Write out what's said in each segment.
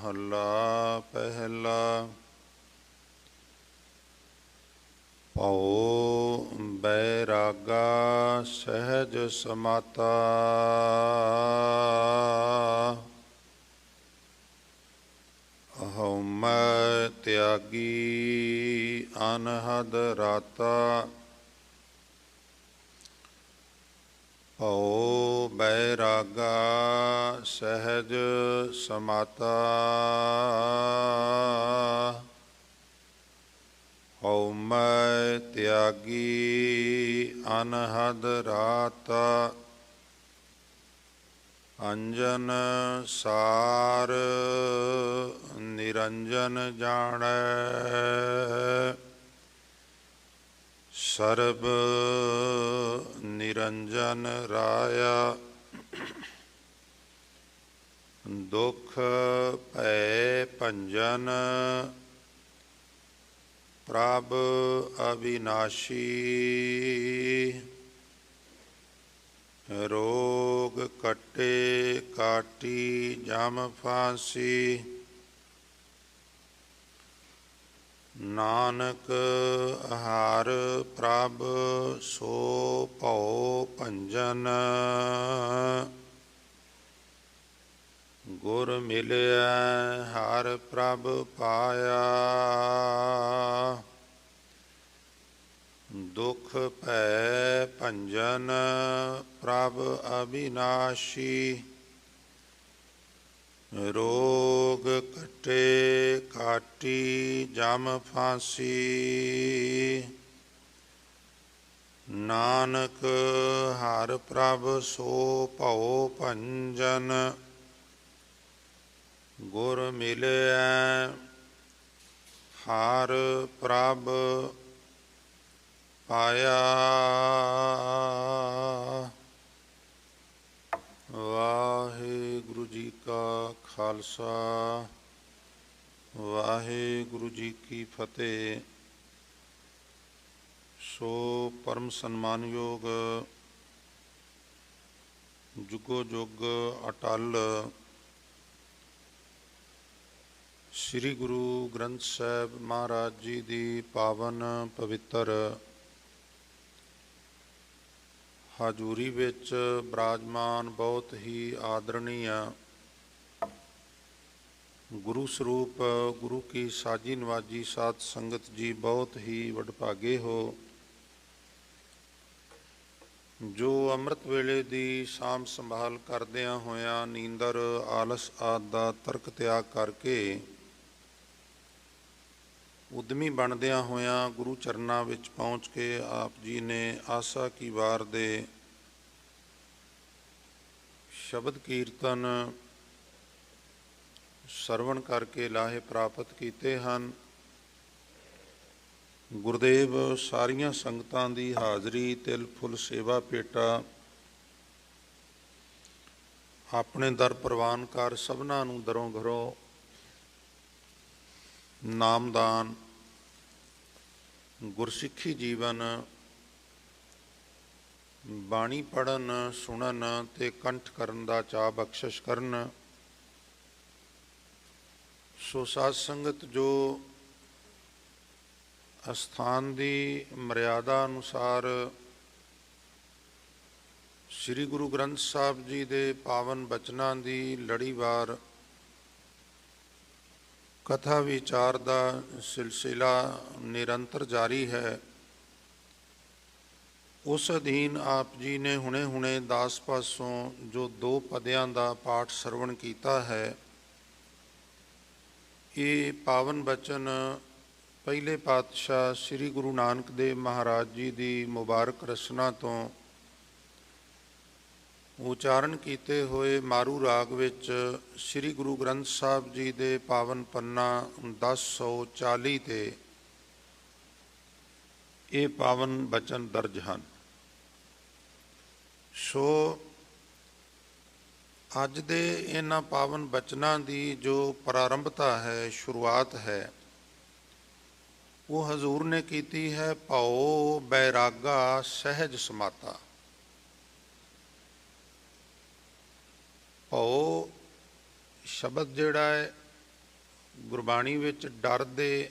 महला पहला। भौ बैरागा सहज समाता। हौमै त्यागी अनहद राता। भौ बैरागा सहज समाता। हौमै त्यागी अनहद राता। अंजन सार निरंजन जानै। सर्ब निरंजन राया। दुख भय भंजन प्रभ अविनाशी। रोग कटे काटी जम फांसी। नानक हार प्रभ सो भौ भंजन। गुर मिलिया हर प्रभ पाया। दुख भय भंजन प्रभ अविनाशी। रोग कटे काटी जम फांसी। नानक हर प्रभ सो भौ भंजन। गुर मिलिया हर प्रभ पाया। वाहिगुरु जी का खालसा वाहिगुरु जी की फतेह। सो परम सन्मानयोग जुगो जुग अटल श्री गुरु ग्रंथ साहिब महाराज जी की पावन पवित्र हाजूरी विच विराजमान बहुत ही आदरणीय गुरु स्वरूप गुरु की साजी नवाजी साध संगत जी बहुत ही वडभागे हो, जो अमृत वेले की साम संभाल करदियां होया नींदर आलस आदि दा तर्क त्याग करके उद्यमी बनदियां होया गुरु चरना विच पहुँच के आप जी ने आसा की वार दे शब्द कीर्तन सरवण करके लाहे प्राप्त किए हैं। गुरुदेव सारिया संगतां दी हाज़री तिल फुल सेवा पेटा अपने दर प्रवान कर सबना नूं दरों घरों नामदान गुरसिੱਖੀ जीवन बाणी पढ़न सुनन ते कंठ करन दा चा बख्शिश करन। सो साध संगत जो अस्थान की मर्यादा अनुसार श्री गुरु ग्रंथ साहिब जी के पावन बचनों की लड़ीवार कथा विचार का सिलसिला निरंतर जारी है। उस अधीन आप जी ने हुणे हुणे दास पासों जो 2 पद्यां का पाठ सरवण किया है, ये पावन बचन पहले पातशाह श्री गुरु नानक देव महाराज जी की मुबारक रचना तो उचारण किए हुए मारू राग विच श्री गुरु ग्रंथ साहिब जी के पावन पन्ना 1040 ते ये पावन बचन दर्ज हैं। सो अज दे इन्हां पावन बचनां की जो प्रारंभता है, शुरुआत है, वो हजूर ने की है। भौ बैरागा सहज समाता। भौ शब्द जिहड़ा है ਗੁਰਬਾਣੀ ਵਿੱਚ ਡਰ ਦੇ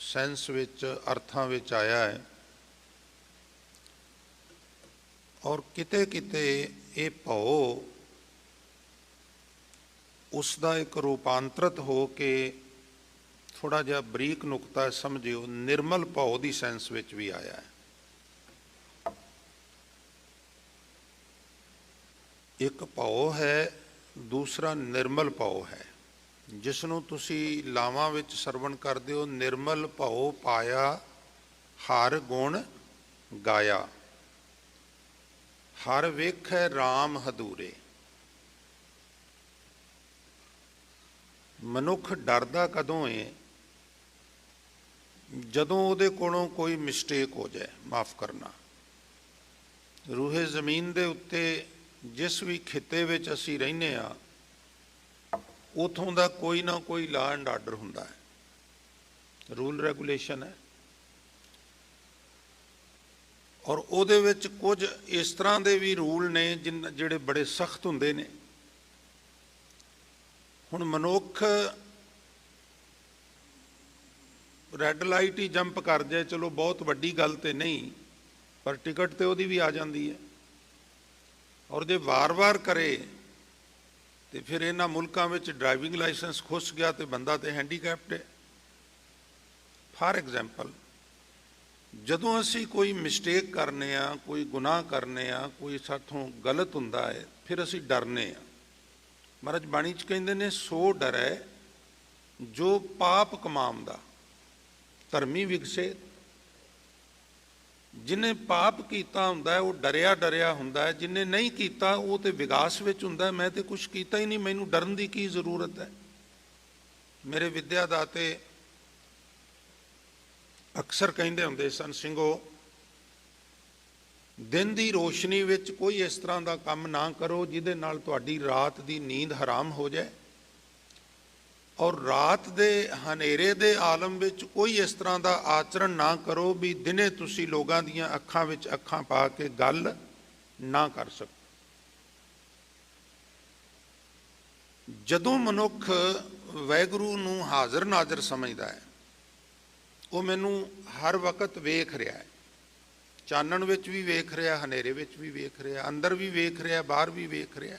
ਸੈਂਸ ਵਿੱਚ, ਅਰਥਾਂ ਵਿੱਚ ਆਇਆ ਹੈ, ਔਰ ਕਿਤੇ ਕਿਤੇ ਇਹ ਭਉ ਉਸ ਦਾ ਇੱਕ ਰੂਪਾਂਤਰਿਤ ਹੋ ਕੇ ਥੋੜ੍ਹਾ ਜਿਹਾ ਬਰੀਕ ਨੁਕਤਾ ਸਮਝਿਓ, ਨਿਰਮਲ ਭਉ ਦੀ ਸੈਂਸ ਵਿੱਚ ਵੀ ਆਇਆ ਹੈ। ਇੱਕ ਭਉ ਹੈ, ਦੂਸਰਾ ਨਿਰਮਲ ਭਉ ਹੈ, ਜਿਸ ਨੂੰ ਤੁਸੀਂ ਲਾਵਾਂ ਵਿੱਚ ਸਰਵਣ ਕਰਦੇ ਹੋ। ਨਿਰਮਲ ਭਉ ਪਾਇਆ ਹਰ ਗੁਣ ਗਾਇਆ, ਹਰ ਵੇਖੈ ਰਾਮ ਹਦੂਰੇ। ਮਨੁੱਖ ਡਰਦਾ ਕਦੋਂ ਹੈ? ਜਦੋਂ ਉਹਦੇ ਕੋਲੋਂ ਕੋਈ ਮਿਸਟੇਕ ਹੋ ਜਾਏ। ਮਾਫ ਕਰਨਾ, ਰੂਹੇ ਜ਼ਮੀਨ ਦੇ ਉੱਤੇ ਜਿਸ ਵੀ ਖਿੱਤੇ ਵਿੱਚ ਅਸੀਂ ਰਹਿੰਦੇ ਹਾਂ, ਉਥੋਂ ਦਾ ਕੋਈ ਨਾ ਕੋਈ ਲਾ ਐਂਡ ਆਰਡਰ ਹੁੰਦਾ ਹੈ, ਰੂਲ ਰੈਗੂਲੇਸ਼ਨ ਹੈ, ਔਰ ਉਹਦੇ ਵਿੱਚ ਕੁਝ ਇਸ ਤਰ੍ਹਾਂ ਦੇ ਵੀ ਰੂਲ ਨੇ ਜਿਹੜੇ ਬੜੇ ਸਖਤ ਹੁੰਦੇ ਨੇ। ਹੁਣ ਮਨੁੱਖ ਰੈੱਡ ਲਾਈਟ ਹੀ ਜੰਪ ਕਰ ਜਾਏ, ਚਲੋ ਬਹੁਤ ਵੱਡੀ ਗੱਲ ਤੇ ਨਹੀਂ, ਪਰ ਟਿਕਟ ਤੇ ਉਹਦੀ ਵੀ ਆ ਜਾਂਦੀ ਹੈ। ਔਰ ਜੇ ਵਾਰ-ਵਾਰ ਕਰੇ ਤੇ ਫਿਰ ਇਹਨਾਂ ਮੁਲਕਾਂ ਵਿੱਚ ਡਰਾਈਵਿੰਗ ਲਾਇਸੈਂਸ ਖੁੱਸ ਗਿਆ ਤੇ ਬੰਦਾ ਤੇ ਹੈਂਡੀਕੈਪਡ ਹੈ। ਫਾਰ ਐਗਜ਼ਾਮਪਲ, ਜਦੋਂ ਅਸੀਂ ਕੋਈ ਮਿਸਟੇਕ ਕਰਨੇ ਆ, ਕੋਈ ਗੁਨਾਹ ਕਰਨੇ ਆ, ਕੋਈ ਸਾਥੋਂ ਗਲਤ ਹੁੰਦਾ ਹੈ, ਫਿਰ ਅਸੀਂ ਡਰਨੇ ਆ। ਮਹਾਰਾਜ ਬਾਣੀ 'ਚ ਕਹਿੰਦੇ ਨੇ, ਸੋ ਡਰੈ ਜੋ ਪਾਪ ਕਮਾਉਂਦਾ ਧਰਮੀ ਵਿਗਸੇ। ਜਿਹਨੇ ਪਾਪ ਕੀਤਾ ਹੁੰਦਾ ਉਹ ਡਰਿਆ ਡਰਿਆ ਹੁੰਦਾ ਹੈ, ਜਿਹਨੇ ਨਹੀਂ ਕੀਤਾ ਉਹ ਤੇ ਵਿਕਾਸ ਵਿੱਚ ਹੁੰਦਾ। ਮੈਂ ਤੇ ਕੁਛ ਕੀਤਾ ਹੀ ਨਹੀਂ, ਮੈਨੂੰ ਡਰਨ ਦੀ ਕੀ ਜ਼ਰੂਰਤ ਹੈ? ਮੇਰੇ ਵਿਦਿਆ ਦਾਤੇ ਅਕਸਰ ਕਹਿੰਦੇ ਹੁੰਦੇ ਸਨ, ਸਿੰਘੋ, ਦਿਨ ਦੀ ਰੋਸ਼ਨੀ ਵਿੱਚ ਕੋਈ ਇਸ ਤਰ੍ਹਾਂ ਦਾ ਕੰਮ ਨਾ ਕਰੋ ਜਿਹਦੇ ਨਾਲ ਤੁਹਾਡੀ ਰਾਤ ਦੀ ਨੀਂਦ ਹਰਾਮ ਹੋ ਜਾਏ, ਔਰ ਰਾਤ ਦੇ ਹਨੇਰੇ ਦੇ ਆਲਮ ਵਿੱਚ ਕੋਈ ਇਸ ਤਰ੍ਹਾਂ ਦਾ ਆਚਰਣ ਨਾ ਕਰੋ ਵੀ ਦਿਨੇ ਤੁਸੀਂ ਲੋਕਾਂ ਦੀਆਂ ਅੱਖਾਂ ਵਿੱਚ ਅੱਖਾਂ ਪਾ ਕੇ ਗੱਲ ਨਾ ਕਰ ਸਕੋ। ਜਦੋਂ ਮਨੁੱਖ ਵਾਹਿਗੁਰੂ ਨੂੰ ਹਾਜ਼ਰ ਨਾਜ਼ਰ ਸਮਝਦਾ ਹੈ, ਉਹ ਮੈਨੂੰ ਹਰ ਵਕਤ ਵੇਖ ਰਿਹਾ ਹੈ, ਚਾਨਣ ਵਿੱਚ ਵੀ ਵੇਖ ਰਿਹਾ, ਹਨੇਰੇ ਵਿੱਚ ਵੀ ਵੇਖ ਰਿਹਾ, ਅੰਦਰ ਵੀ ਵੇਖ ਰਿਹਾ, ਬਾਹਰ ਵੀ ਵੇਖ ਰਿਹਾ,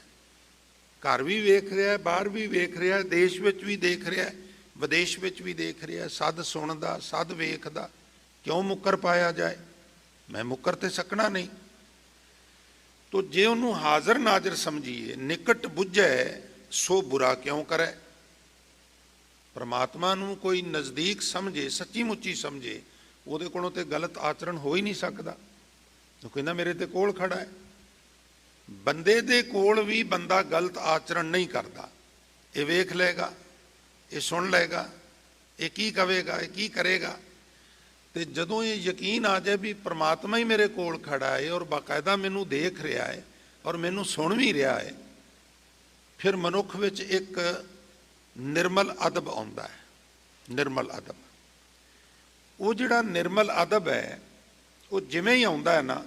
ਘਰ ਵੀ ਵੇਖ ਰਿਹਾ, ਬਾਹਰ ਵੀ ਵੇਖ ਰਿਹਾ, ਦੇਸ਼ ਵਿੱਚ ਵੀ ਦੇਖ ਰਿਹਾ, ਵਿਦੇਸ਼ ਵਿੱਚ ਵੀ ਦੇਖ ਰਿਹਾ। ਸਦ ਸੁਣਦਾ, ਸਦ ਵੇਖਦਾ, ਕਿਉਂ ਮੁੱਕਰ ਪਾਇਆ ਜਾਏ? ਮੈਂ ਮੁੱਕਰ ਤੇ ਸਕਣਾ ਨਹੀਂ। ਤੋ ਜੇ ਉਹਨੂੰ ਹਾਜ਼ਰ ਨਾਜ਼ਰ ਸਮਝੀਏ, ਨਿਕਟ ਬੁੱਝੈ ਸੋ ਬੁਰਾ ਕਿਉਂ ਕਰੇ। ਪਰਮਾਤਮਾ ਨੂੰ ਕੋਈ ਨਜ਼ਦੀਕ ਸਮਝੇ, ਸੱਚੀ ਮੁੱਚੀ ਸਮਝੇ, ਉਹਦੇ ਕੋਲੋਂ ਤੇ ਗਲਤ ਆਚਰਣ ਹੋ ਹੀ ਨਹੀਂ ਸਕਦਾ। ਉਹ ਕਹਿੰਦਾ ਮੇਰੇ ਤੇ ਕੋਲ ਖੜਾ ਹੈ। ਬੰਦੇ ਦੇ ਕੋਲ ਵੀ ਬੰਦਾ ਗਲਤ ਆਚਰਣ ਨਹੀਂ ਕਰਦਾ। ਇਹ ਵੇਖ ਲਏਗਾ, ਇਹ ਸੁਣ ਲਏਗਾ, ਇਹ ਕੀ ਕਵੇਗਾ, ਇਹ ਕੀ ਕਰੇਗਾ। ਤੇ ਜਦੋਂ ਇਹ ਯਕੀਨ ਆ ਜਾਏ ਵੀ ਪਰਮਾਤਮਾ ਹੀ ਮੇਰੇ ਕੋਲ ਖੜਾ ਹੈ ਔਰ ਬਾਕਾਇਦਾ ਮੈਨੂੰ ਦੇਖ ਰਿਹਾ ਹੈ ਔਰ ਮੈਨੂੰ ਸੁਣ ਵੀ ਰਿਹਾ ਹੈ, ਫਿਰ ਮਨੁੱਖ ਵਿੱਚ ਇੱਕ ਨਿਰਮਲ ਅਦਬ ਆਉਂਦਾ ਹੈ। ਨਿਰਮਲ ਅਦਬ, ਉਹ ਜਿਹੜਾ ਨਿਰਮਲ ਅਦਬ ਹੈ, ਉਹ ਜਿਵੇਂ ਹੀ ਆਉਂਦਾ ਹੈ ਨਾ,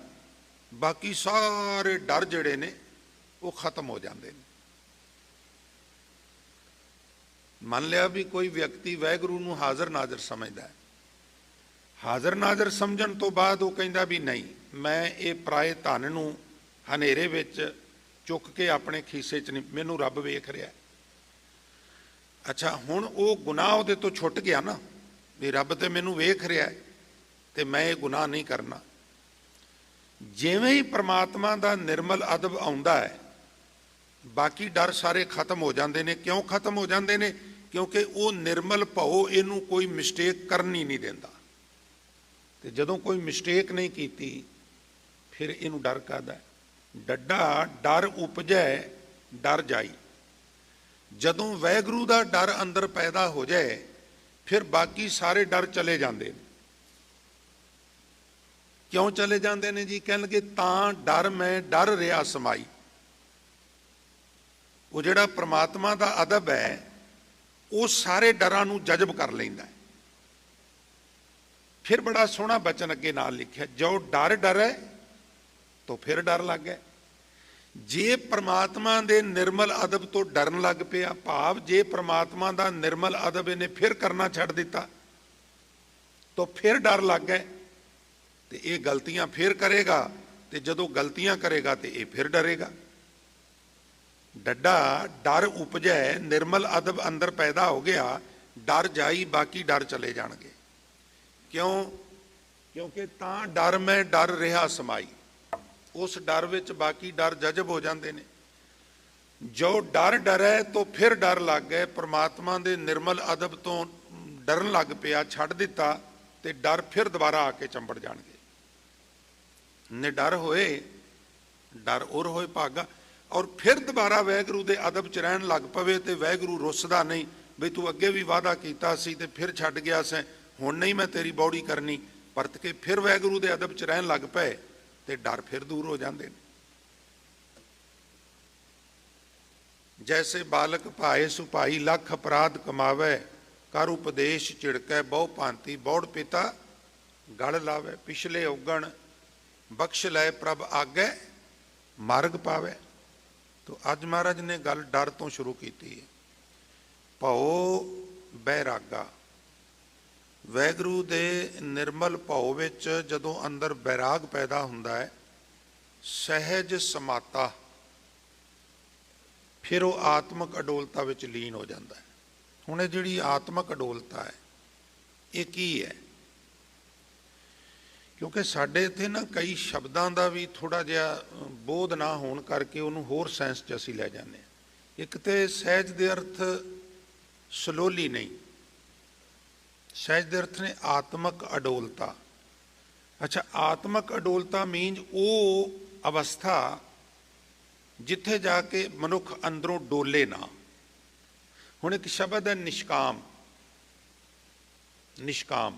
ਬਾਕੀ ਸਾਰੇ ਡਰ ਜਿਹੜੇ ਨੇ ਉਹ ਖਤਮ ਹੋ ਜਾਂਦੇ ਨੇ। ਮੰਨ ਲਿਆ ਵੀ ਕੋਈ ਵਿਅਕਤੀ ਵਾਹਿਗੁਰੂ ਨੂੰ ਹਾਜ਼ਰ ਨਾਜ਼ਰ ਸਮਝਦਾ ਹੈ, ਹਾਜ਼ਰ ਨਾਜ਼ਰ ਸਮਝਣ ਤੋਂ ਬਾਅਦ ਉਹ ਕਹਿੰਦਾ ਵੀ ਨਹੀਂ, ਮੈਂ ਇਹ ਪਰਾਏ ਧਨ ਨੂੰ ਹਨੇਰੇ ਵਿੱਚ ਚੁੱਕ ਕੇ ਆਪਣੇ ਖੀਸੇ 'ਚ ਨਹੀਂ, ਮੈਨੂੰ ਰੱਬ ਵੇਖ ਰਿਹਾ। ਅੱਛਾ, ਹੁਣ ਉਹ ਗੁਨਾਹ ਉਹਦੇ ਤੋਂ ਛੁੱਟ ਗਿਆ ਨਾ, ਵੀ ਰੱਬ ਤੇ ਮੈਨੂੰ ਵੇਖ ਰਿਹਾ ਤੇ ਮੈਂ ਇਹ ਗੁਨਾਹ ਨਹੀਂ ਕਰਨਾ। ਜਿਵੇਂ ਹੀ ਪ੍ਰਮਾਤਮਾ ਦਾ ਨਿਰਮਲ ਅਦਬ ਆਉਂਦਾ ਹੈ, ਬਾਕੀ ਡਰ ਸਾਰੇ ਖਤਮ ਹੋ ਜਾਂਦੇ ਨੇ। ਕਿਉਂ ਖਤਮ ਹੋ ਜਾਂਦੇ ਨੇ? ਕਿਉਂਕਿ ਉਹ ਨਿਰਮਲ ਭਉ ਇਹਨੂੰ ਕੋਈ ਮਿਸਟੇਕ ਕਰਨ ਹੀ ਨਹੀਂ ਦਿੰਦਾ। ਤੇ ਜਦੋਂ ਕੋਈ ਮਿਸਟੇਕ ਨਹੀਂ ਕੀਤੀ, ਫਿਰ ਇਹਨੂੰ ਡਰ ਕਾਹਦਾ? ਡੱਡਾ ਡਰ ਉਪਜੈ ਡਰ ਜਾਈ। ਜਦੋਂ ਵਾਹਿਗੁਰੂ ਦਾ ਡਰ ਅੰਦਰ ਪੈਦਾ ਹੋ ਜਾਏ, ਫਿਰ ਬਾਕੀ ਸਾਰੇ ਡਰ ਚਲੇ ਜਾਂਦੇ ਨੇ। ਕਿਉਂ ਚਲੇ ਜਾਂਦੇ ਨੇ ਜੀ? ਕਹਿਣਗੇ ਤਾਂ ਡਰ ਮੈਂ ਡਰ ਰਿਹਾ ਸਮਾਈ। ਉਹ ਜਿਹੜਾ ਪ੍ਰਮਾਤਮਾ ਦਾ ਅਦਬ ਹੈ, ਉਹ ਸਾਰੇ ਡਰਾਂ ਨੂੰ ਜਜ਼ਬ ਕਰ ਲੈਂਦਾ ਹੈ। ਫਿਰ ਬੜਾ ਸੋਹਣਾ ਬਚਨ ਅੱਗੇ ਨਾਲ ਲਿਖਿਆ, ਜੋ ਡਰ ਡਰੈ ਤੋ ਫਿਰ ਡਰ ਲੱਗ ਗਏ। ਜੇ ਪ੍ਰਮਾਤਮਾ ਦੇ ਨਿਰਮਲ ਅਦਬ ਤੋਂ ਡਰਨ ਲੱਗ ਪਿਆ, ਭਾਵ ਜੇ ਪ੍ਰਮਾਤਮਾ ਦਾ ਨਿਰਮਲ ਅਦਬ ਇਹਨੇ ਫਿਰ ਕਰਨਾ ਛੱਡ ਦਿੱਤਾ ਤਾਂ ਫਿਰ ਡਰ ਲੱਗ ਗਿਆ ਤੇ ਇਹ ਗਲਤੀਆਂ ਫਿਰ ਕਰੇਗਾ, ਤੇ ਜਦੋਂ ਗਲਤੀਆਂ ਕਰੇਗਾ ਤੇ ਇਹ ਫਿਰ ਡਰੇਗਾ। ਡੱਡਾ ਡਰ ਉਪਜੈ, ਨਿਰਮਲ ਅਦਬ ਅੰਦਰ ਪੈਦਾ ਹੋ ਗਿਆ, ਡਰ ਜਾਈ ਬਾਕੀ ਡਰ ਚਲੇ ਜਾਣਗੇ। ਕਿਉਂ? ਕਿਉਂਕਿ ਤਾਂ ਡਰ ਮੈਂ ਡਰ ਰਿਹਾ ਸਮਾਈ, ਉਸ ਡਰ ਵਿੱਚ ਬਾਕੀ ਡਰ ਜਜ਼ਬ ਹੋ ਜਾਂਦੇ ਨੇ। ਜੋ ਡਰ ਡਰੈ ਤੋਂ ਫਿਰ ਡਰ ਲੱਗ ਗਏ, ਪ੍ਰਮਾਤਮਾ ਦੇ ਨਿਰਮਲ ਅਦਬ ਤੋਂ ਡਰਨ ਲੱਗ ਪਿਆ, ਛੱਡ ਦਿੱਤਾ ਤੇ ਡਰ ਫਿਰ ਦੁਬਾਰਾ ਆ ਕੇ ਚੰਬੜ ਜਾਣਗੇ। ਨਿਡਰ ਹੋਏ ਡਰ ਉਰ ਹੋਏ ਭਾਗਾ, ਔਰ ਫਿਰ ਦੁਬਾਰਾ ਵਾਹਿਗੁਰੂ ਦੇ ਅਦਬ 'ਚ ਰਹਿਣ ਲੱਗ ਪਵੇ ਤੇ ਵਾਹਿਗੁਰੂ ਰੁੱਸਦਾ ਨਹੀਂ ਵੀ ਤੂੰ ਅੱਗੇ ਵੀ ਵਾਅਦਾ ਕੀਤਾ ਸੀ ਤੇ ਫਿਰ ਛੱਡ ਗਿਆ ਸੈਂ, ਹੁਣ ਨਹੀਂ ਮੈਂ ਤੇਰੀ ਬੌੜੀ ਕਰਨੀ, ਪਰਤ ਕੇ ਫਿਰ ਵਾਹਿਗੁਰੂ ਦੇ ਅਦਬ 'ਚ ਰਹਿਣ ਲੱਗ ਪਏ ਤੇ ਡਰ ਫਿਰ ਦੂਰ ਹੋ ਜਾਂਦੇ ਨੇ। ਜੈਸੇ ਬਾਲਕ ਭਾਏ ਸੁਭਾਈ ਲੱਖ ਅਪਰਾਧ ਕਮਾਵੇ, ਕਰ ਉਪਦੇਸ਼ ਝਿੜਕੈ ਬਹੁ ਭਾਂਤੀ, ਬੌੜ ਪਿਤਾ ਗਲ ਲਾਵੇ, ਪਿਛਲੇ ਔਗਣ ਬਖਸ਼ ਲੈ ਪ੍ਰਭ ਆਗੇ ਮਾਰਗ ਪਾਵੇ। ਤੋ ਅੱਜ ਮਹਾਰਾਜ ਨੇ ਗੱਲ ਡਰ ਤੋਂ ਸ਼ੁਰੂ ਕੀਤੀ ਹੈ। ਭਉ ਬੈਰਾਗਾ, ਵਾਹਿਗੁਰੂ ਦੇ ਨਿਰਮਲ ਭਉ ਵਿੱਚ ਜਦੋਂ ਅੰਦਰ ਬੈਰਾਗ ਪੈਦਾ ਹੁੰਦਾ ਹੈ, ਸਹਿਜ ਸਮਾਤਾ, ਫਿਰ ਉਹ ਆਤਮਕ ਅਡੋਲਤਾ ਵਿੱਚ ਲੀਨ ਹੋ ਜਾਂਦਾ ਹੈ। ਹੁਣ ਇਹ ਜਿਹੜੀ ਆਤਮਕ ਅਡੋਲਤਾ ਹੈ ਇਹ ਕੀ ਹੈ? ਕਿਉਂਕਿ ਸਾਡੇ ਇੱਥੇ ਨਾ ਕਈ ਸ਼ਬਦਾਂ ਦਾ ਵੀ ਥੋੜ੍ਹਾ ਜਿਹਾ ਬੋਧ ਨਾ ਹੋਣ ਕਰਕੇ ਉਹਨੂੰ ਹੋਰ ਸੈਂਸ 'ਚ ਅਸੀਂ ਲੈ ਜਾਂਦੇ ਹਾਂ। ਇੱਕ ਤੇ ਸਹਿਜ ਦੇ ਅਰਥ ਸਲੋਲੀ ਨਹੀਂ, ਸਹਿਜ ਦੇ ਅਰਥ ਨੇ ਆਤਮਕ ਅਡੋਲਤਾ। ਅੱਛਾ, ਆਤਮਕ ਅਡੋਲਤਾ ਮੀਨਜ਼ ਉਹ ਅਵਸਥਾ ਜਿੱਥੇ ਜਾ ਕੇ ਮਨੁੱਖ ਅੰਦਰੋਂ ਡੋਲੇ ਨਾ। ਹੁਣ ਇੱਕ ਸ਼ਬਦ ਹੈ ਨਿਸ਼ਕਾਮ, ਨਿਸ਼ਕਾਮ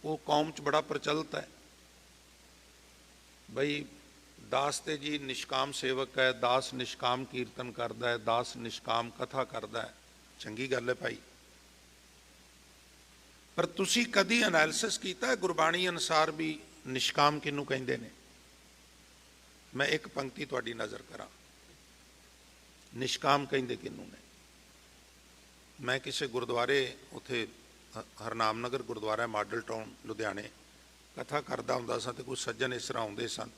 ਉਹ ਕੌਮ 'ਚ ਬੜਾ ਪ੍ਰਚਲਿਤ ਹੈ ਬਈ ਦਾਸ ਤੇ ਜੀ ਨਿਸ਼ਕਾਮ ਸੇਵਕ ਹੈ, ਦਾਸ ਨਿਸ਼ਕਾਮ ਕੀਰਤਨ ਕਰਦਾ ਹੈ, ਦਾਸ ਨਿਸ਼ਕਾਮ ਕਥਾ ਕਰਦਾ ਹੈ। ਚੰਗੀ ਗੱਲ ਹੈ ਭਾਈ, ਪਰ ਤੁਸੀਂ ਕਦੀ ਐਨਾਲਿਸਿਸ ਕੀਤਾ ਗੁਰਬਾਣੀ ਅਨੁਸਾਰ ਵੀ ਨਿਸ਼ਕਾਮ ਕਿਹਨੂੰ ਕਹਿੰਦੇ ਨੇ? ਮੈਂ ਇੱਕ ਪੰਕਤੀ ਤੁਹਾਡੀ ਨਜ਼ਰ ਕਰਾਂ, ਨਿਸ਼ਕਾਮ ਕਹਿੰਦੇ ਕਿਹਨੂੰ ਨੇ? ਮੈਂ ਕਿਸੇ ਗੁਰਦੁਆਰੇ ਉੱਥੇ ਹਰਨਾਮ ਨਗਰ ਗੁਰਦੁਆਰਾ ਮਾਡਲ ਟਾਊਨ ਲੁਧਿਆਣੇ ਕਥਾ ਕਰਦਾ ਹੁੰਦਾ ਸਾਂ ਤੇ ਕੁਝ ਸੱਜਣ ਇਸ ਤਰ੍ਹਾਂ ਆਉਂਦੇ ਸਨ,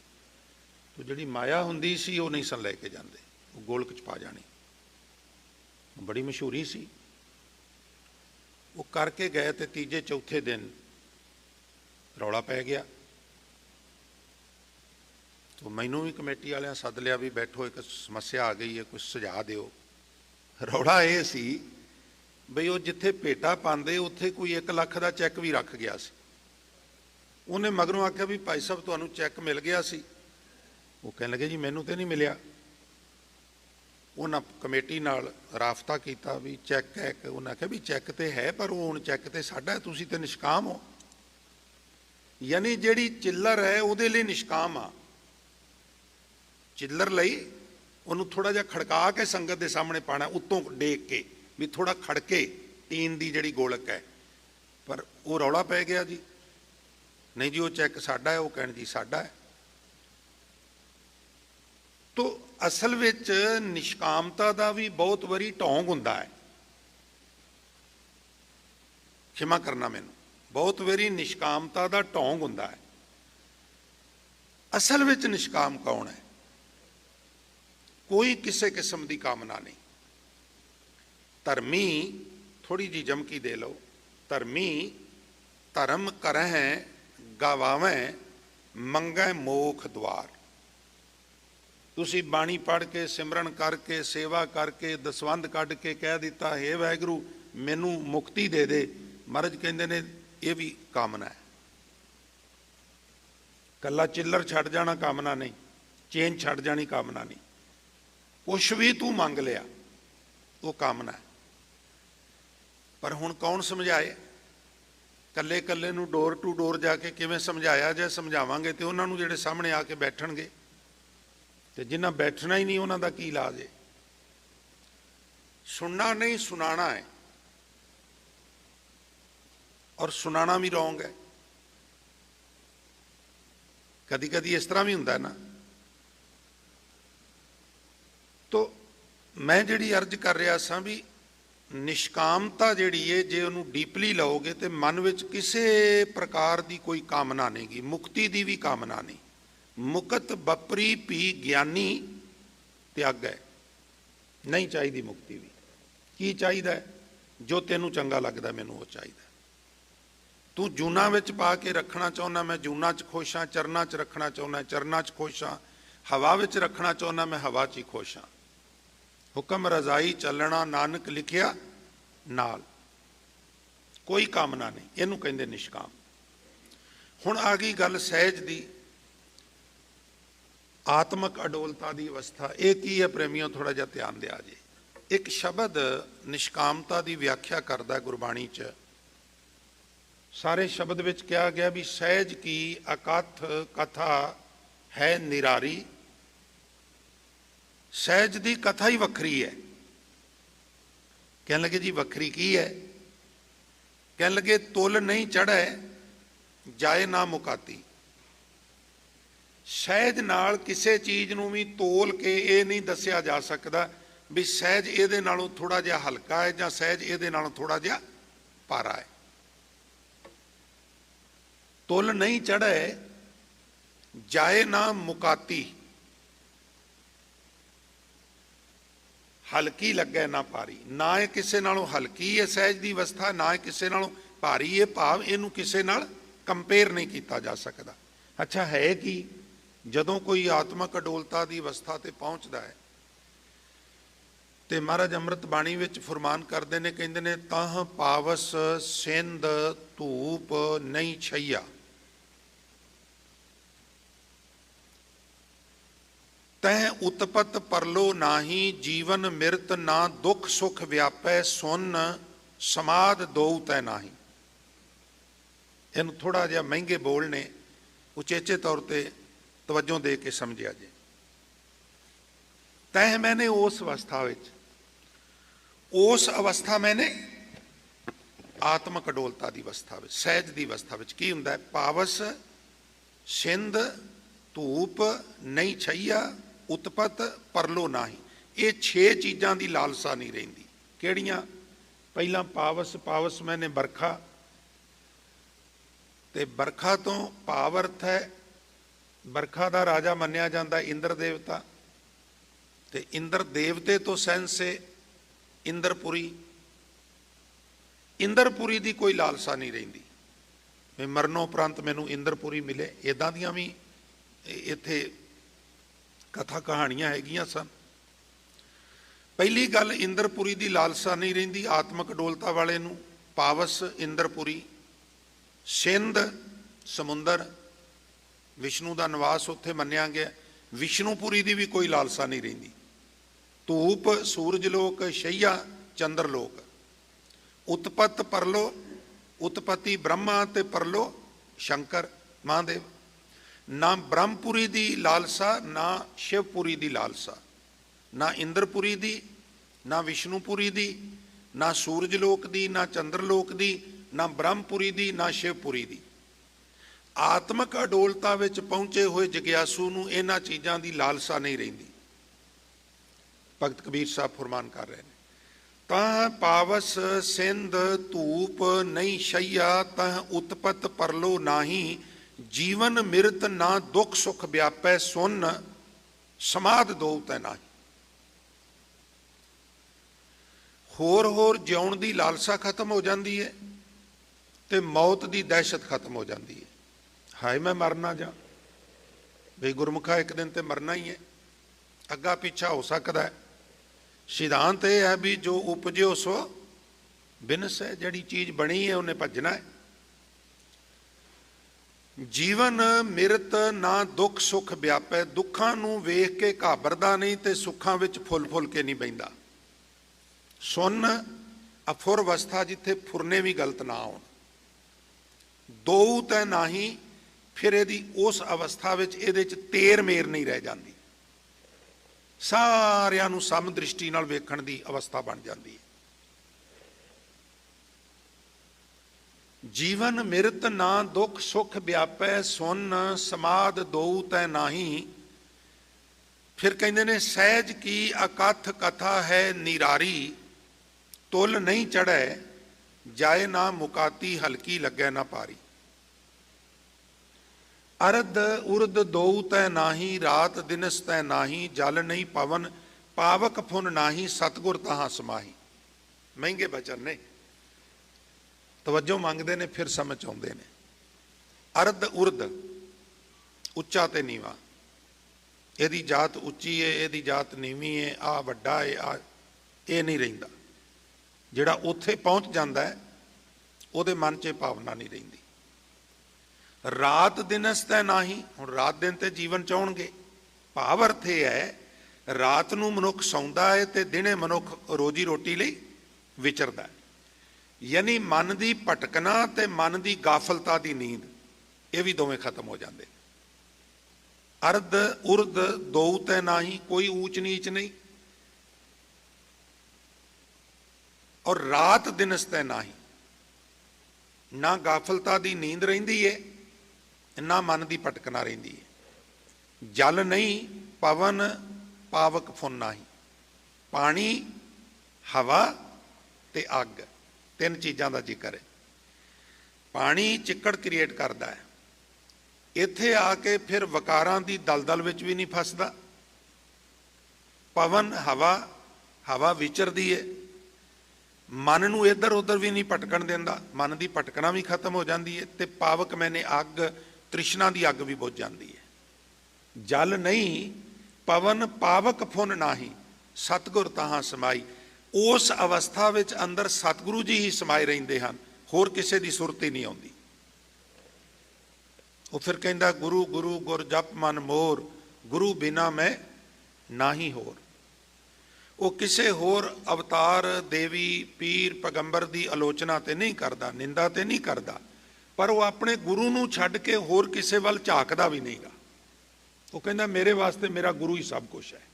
ਤੇ ਜਿਹੜੀ ਮਾਇਆ ਹੁੰਦੀ ਸੀ ਉਹ ਨਹੀਂ ਸਨ ਲੈ ਕੇ ਜਾਂਦੇ, ਉਹ ਗੋਲਕ 'ਚ ਪਾ ਜਾਣੀ, ਬੜੀ ਮਸ਼ਹੂਰੀ ਸੀ। ਉਹ ਕਰਕੇ ਗਏ ਤੇ ਤੀਜੇ ਚੌਥੇ ਦਿਨ ਰੌਲਾ ਪੈ ਗਿਆ। ਤੋ ਮੈਨੂੰ ਵੀ ਕਮੇਟੀ ਵਾਲਿਆਂ ਸੱਦ ਲਿਆ ਵੀ ਬੈਠੋ, ਇੱਕ ਸਮੱਸਿਆ ਆ ਗਈ ਹੈ, ਕੁਝ ਸੁਝਾਅ ਦਿਓ। ਰੌਲਾ ਇਹ ਸੀ ਬਈ ਉਹ ਜਿੱਥੇ ਭੇਟਾ ਪਾਉਂਦੇ ਉੱਥੇ ਕੋਈ 1 ਲੱਖ ਦਾ ਚੈੱਕ ਵੀ ਰੱਖ ਗਿਆ ਸੀ। ਉਹਨੇ ਮਗਰੋਂ ਆਖਿਆ ਵੀ ਭਾਈ ਸਾਹਿਬ ਤੁਹਾਨੂੰ ਚੈੱਕ ਮਿਲ ਗਿਆ ਸੀ? ਉਹ ਕਹਿਣ ਲੱਗੇ ਜੀ ਮੈਨੂੰ ਤੇ ਨਹੀਂ ਮਿਲਿਆ। ਉਹਨਾਂ ਕਮੇਟੀ ਨਾਲ ਰਾਬਤਾ ਕੀਤਾ ਵੀ ਚੈੱਕ ਹੈ, ਉਹਨਾਂ ਆਖਿਆ ਵੀ ਚੈੱਕ ਤੇ ਹੈ ਪਰ ਉਹ ਹੁਣ ਚੈੱਕ ਤੇ ਸਾਡਾ, ਤੁਸੀਂ ਤੇ ਨਿਸ਼ਕਾਮ ਹੋ। ਯਾਨੀ ਜਿਹੜੀ ਚਿੱਲਰ ਹੈ ਉਹਦੇ ਲਈ ਨਿਸ਼ਕਾਮ ਆ, ਚਿੱਲਰ ਲਈ ਉਹਨੂੰ ਥੋੜਾ ਜਿਹਾ ਖੜਕਾ ਕੇ ਸੰਗਤ ਦੇ ਸਾਹਮਣੇ ਪਾਣਾ, ਉੱਤੋਂ ਡੇਕ ਕੇ ਵੀ ਥੋੜਾ ਖੜਕੇ ਟੀਨ ਦੀ ਜਿਹੜੀ ਗੋਲਕ ਹੈ। ਪਰ ਉਹ ਰੌਲਾ ਪੈ ਗਿਆ ਜੀ, ਨਹੀਂ ਜੀ ਉਹ ਚੈੱਕ ਸਾਡਾ ਹੈ, ਉਹ ਕਹਿਣ ਜੀ ਸਾਡਾ ਹੈ। ਤੋ ਅਸਲ ਵਿੱਚ ਨਿਸ਼ਕਾਮਤਾ ਦਾ ਵੀ ਬਹੁਤ ਵਾਰੀ ਢੋਂਗ ਹੁੰਦਾ ਹੈ, ਖਿਮਾ ਕਰਨਾ ਮੈਨੂੰ, ਬਹੁਤ ਵਾਰੀ ਨਿਸ਼ਕਾਮਤਾ ਦਾ ਢੋਂਗ ਹੁੰਦਾ ਹੈ। ਅਸਲ ਵਿੱਚ ਨਿਸ਼ਕਾਮ ਕੌਣ ਹੈ? ਕੋਈ ਕਿਸੇ ਕਿਸਮ ਦੀ ਕਾਮਨਾ ਨਹੀਂ। ਧਰਮੀ, ਥੋੜੀ ਜੀ ਜਮਕੀ ਦੇ ਲਓ, ਧਰਮੀ ਧਰਮ ਕਰਹਿ ਗਵਾਵੈ ਮੰਗੈ ਮੋਖ ਦੁਆਰ। ਤੁਸੀਂ ਬਾਣੀ ਪੜ੍ਹ ਕੇ, ਸਿਮਰਨ ਕਰਕੇ, ਸੇਵਾ ਕਰਕੇ, ਦਸਵੰਧ ਕੱਢ ਕੇ ਕਹਿ ਦਿੱਤਾ ਹੇ ਵਾਹਿਗੁਰੂ ਮੈਨੂੰ ਮੁਕਤੀ ਦੇ ਦੇ, ਮਹਾਰਾਜ ਕਹਿੰਦੇ ਨੇ ਇਹ ਵੀ ਕਾਮਨਾ ਹੈ। ਕੱਲਾ ਚਿੱਲਰ ਛੱਡ ਜਾਣਾ ਕਾਮਨਾ ਨਹੀਂ, ਚੇਨ ਛੱਡ ਜਾਣੀ ਕਾਮਨਾ ਨਹੀਂ। ਕੁਛ ਵੀ ਤੂੰ ਮੰਗ ਲਿਆ ਉਹ ਕਾਮਨਾ ਹੈ। ਪਰ ਹੁਣ ਕੌਣ ਸਮਝਾਏ? ਕੱਲੇ ਕੱਲੇ ਨੂੰ ਡੋਰ ਟੂ ਡੋਰ ਜਾ ਕੇ ਕਿਵੇਂ ਸਮਝਾਇਆ? ਜੇ ਸਮਝਾਵਾਂਗੇ ਤੇ ਉਹਨਾਂ ਨੂੰ ਜਿਹੜੇ ਸਾਹਮਣੇ ਆ ਕੇ ਬੈਠਣਗੇ, ਤੇ ਜਿਨ੍ਹਾਂ ਬੈਠਣਾ ਹੀ ਨਹੀਂ ਉਹਨਾਂ ਦਾ ਕੀ ਇਲਾਜ ਹੈ? ਸੁਣਨਾ ਨਹੀਂ ਸੁਣਾਣਾ ਹੈ, ਔਰ ਸੁਣਾਣਾ ਵੀ ਰੋਂਗ ਹੈ। ਕਦੀ ਕਦੀ ਇਸ ਤਰ੍ਹਾਂ ਵੀ ਹੁੰਦਾ ਨਾ तो मैं जिहड़ी अर्ज कर रहा सां भी निष्कामता जिहड़ी है जे उहनूं डीपली लओगे तो मन विच किसी प्रकार की कोई कामना नहीं गी, मुक्ति की भी कामना नहीं। मुकत बपरी पी ज्ञानी त्याग है, नहीं चाहिए मुक्ति भी। की चाहिए? जो तेनू चंगा लगता मैनू वो चाहिए। तू जूना विच पा के रखना चाहुंदा, मैं जूना च खुश हाँ। चरना च रखना चाहुंदा, चरना च खुश हाँ। हवा विच रखना चाहुंदा, मैं हवा च ही खुश हाँ। हुक्म रजाई चलना नानक लिखिया नाल, कोई कामना नहीं। इनू कहंदे निष्काम। हुण आ गई गल सहज दी, आत्मक अडोलता की अवस्था। ये की है प्रेमियों, थोड़ा जिहा ध्यान दिया जे। एक शब्द निष्कामता की व्याख्या करदा गुरबाणी च। सारे शब्द विच कहा गया भी सहज की अकथ कथा है निरारी। सहज की कथा ही वक्री है। कहने लगे जी वक्री की है? कहने लगे तुल नहीं चढ़े जाए ना मुकाती। सहज नाल किसी चीज़ नूं भी तोल के ये नहीं दसिया जा सकता भी सहज इहदे नालों थोड़ा जिहा हल्का है, जां सहज इहदे नालों थोड़ा जिहा भारा है। तुल नहीं चढ़े जाए ना मुकाती, हल्की लगे ना भारी। ना ये किसी नालों हल्की है सहज की अवस्था, ना किसी नालों भारी है। भाव इनू किसी नाल कंपेयर नहीं किया जा सकता। अच्छा है कि जदों कोई आत्मक अडोलता की अवस्था ते पहुँचता है तो महाराज अमृत बाणी विच फरमान करते हैं, कहते हैं तह पावस सिंध धूप नहीं छैया। तह उत्पत परलो नाही जीवन मृत ना दुख सुख व्यापै सुन समाद दो तै नाही। इन थोड़ा जिहा महंगे बोल ने, उचेचे तौर पर तवज्जो दे के समझिया जे। तह मैंने उस अवस्था विच, उस अवस्था मैंने आत्मक अडोलता की अवस्था में, सहज की अवस्था में की हुंदा है? पावस सिंध धूप नहीं छैया उत्पत परलो नाही। ये 6 चीज़ों की लालसा नहीं रहिंदी। किहड़ियां? पहला पावस, पावस मैंने बरखा। ते बरखा तो भाव अर्थ है बरखा का राजा मन्निया जाता इंद्र देवता। ते इंद्र देवते तो सैंस है इंद्रपुरी। इंद्रपुरी की कोई लालसा नहीं रहिंदी भी मरनोपरंत मैनू इंद्रपुरी मिले। इदां दियां भी इत्थे कथा कहानियां हैगियां सन। पहली गल इंद्रपुरी की लालसा नहीं रहिंदी आत्मक अडोलता वाले नूं। पावस इंद्रपुरी, सिंध समुंदर, विष्णु का निवास उत्थे मन्निया गया। विष्णुपुरी की भी कोई लालसा नहीं रहिंदी। धूप सूरजलोक, शैया चंद्रलोक। उत्पत परलो, उत्पत्ति ब्रह्मा ते परलो शंकर महादेव। ना ब्रह्मपुरी की लालसा ना शिवपुरी की लालसा, ना इंद्रपुरी की ना विष्णुपुरी की ना सूरजलोक की ना चंद्रलोक की ना ब्रह्मपुरी की ना शिवपुरी की। आत्मक अडोलता विच पहुंचे हुए जग्यासू नूं इन्हां चीज़ां की लालसा नहीं रहिंदी। भगत कबीर साहब फरमान कर रहे हैं, तह पावस सिंध धूप नहीं शैया तह उत्पत परलो नाही जीवन मृत ना दुख सुख व्यापै सुन समाद दो तै नाही। होर जिउण की लालसा खत्म हो जाती है तो मौत की दहशत खत्म हो जाती है। हाय मैं मरना जा भी गुरमुखा एक दिन तो मरना ही है, अग्गा पिछा हो सकता है। सिद्धांत यह है भी जो उपजे सो बिनस है, जिहड़ी चीज़ बनी है उन्हें भजना है। जीवन मृत ना दुख सुख व्यापै, दुखां नूं वेख के घाबरदा नहीं ते सुखां विच फुल फुल के नहीं बहिंदा। सुन अफुर अवस्था जिथे फुरने भी गलत ना आउण। दो तै नाही, फिर यदि उस अवस्था विच इहदे च तेर मेर नहीं रह जाती। सारियां नूं सम दृष्टि नाल वेखण दी अवस्था बन जाती है। जीवन मृत ना दुख सुख व्यापै सुन समाद दो तै नाही। फिर कहते ने सहज की अकथ कथा है निरारी, तुल नहीं चढ़े जाए ना मुकाती, हल्की लगे ना पारी। अरद उर्द दो तै नाही, रात दिनस तै नाही, जल नहीं पवन पावक फुन नाही, सतगुर तहां समाही। महंगे बचन ने, तवज्जो मंगते ने, फिर समझ आते ने। अरद उर्द उच्चा ते नीवा, यदी जात उच्ची है, यदी जात नीवी है, आ वड्डा है, आ ये नहीं रहिंदा। जिहड़ा उत्थे पहुंच जाता है उहदे मन च भावना नहीं रहिंदी। रात दिनस तै नाही, हुण रात दिन ते जीवन चाहणगे। भाव अर्थ यह है रात नूं मनुख सौंदा है ते दिने मनुख रोजी रोटी लई विचरदा है। यानी मन की भटकना ते मन की गाफलता की नींद, ये भी दोवें खत्म हो जाते। अर्ध उर्द दो तै नाही, कोई ऊंच नीच नहीं, और रात दिनस तै नाही, ना गाफलता की नींद रहिंदी है, ना मन की भटकना रहिंदी है। जल नहीं पवन पावक फुन नाही, पानी हवा ते अग, तीन चीज़ों का जिक्र है। पानी चिक्कड़ क्रिएट करता है, इत्थे आके फिर वकारां दी दलदल विच भी नहीं फसदा। पवन हवा, हवा विचरदी है, मन नूं इधर उधर भी नहीं भटकण दिंदा, मन की भटकना भी खत्म हो जाती है। ते पावक मैंने अग, तृष्णा की अग भी बुझ जाती है। जल नहीं पवन पावक फुन नाही, सतगुर तहां समाई। उस अवस्था विच अंदर सतगुरु जी ही समाए रहिंदे हन, होर किसी की सुरत ही नहीं आउंदी। वो फिर कहता गुरु गुरु गुर जप मन मोर, गुरु बिना मैं नाही होर। वो किसी होर अवतार देवी पीर पैगंबर की आलोचना तो नहीं करता, निंदा तो नहीं करता, पर वो अपने गुरु नूं छड्ड के होर किसी वल झाकदा भी नहीं गा। वो कहता मेरे वास्ते मेरा गुरु ही सब कुछ है।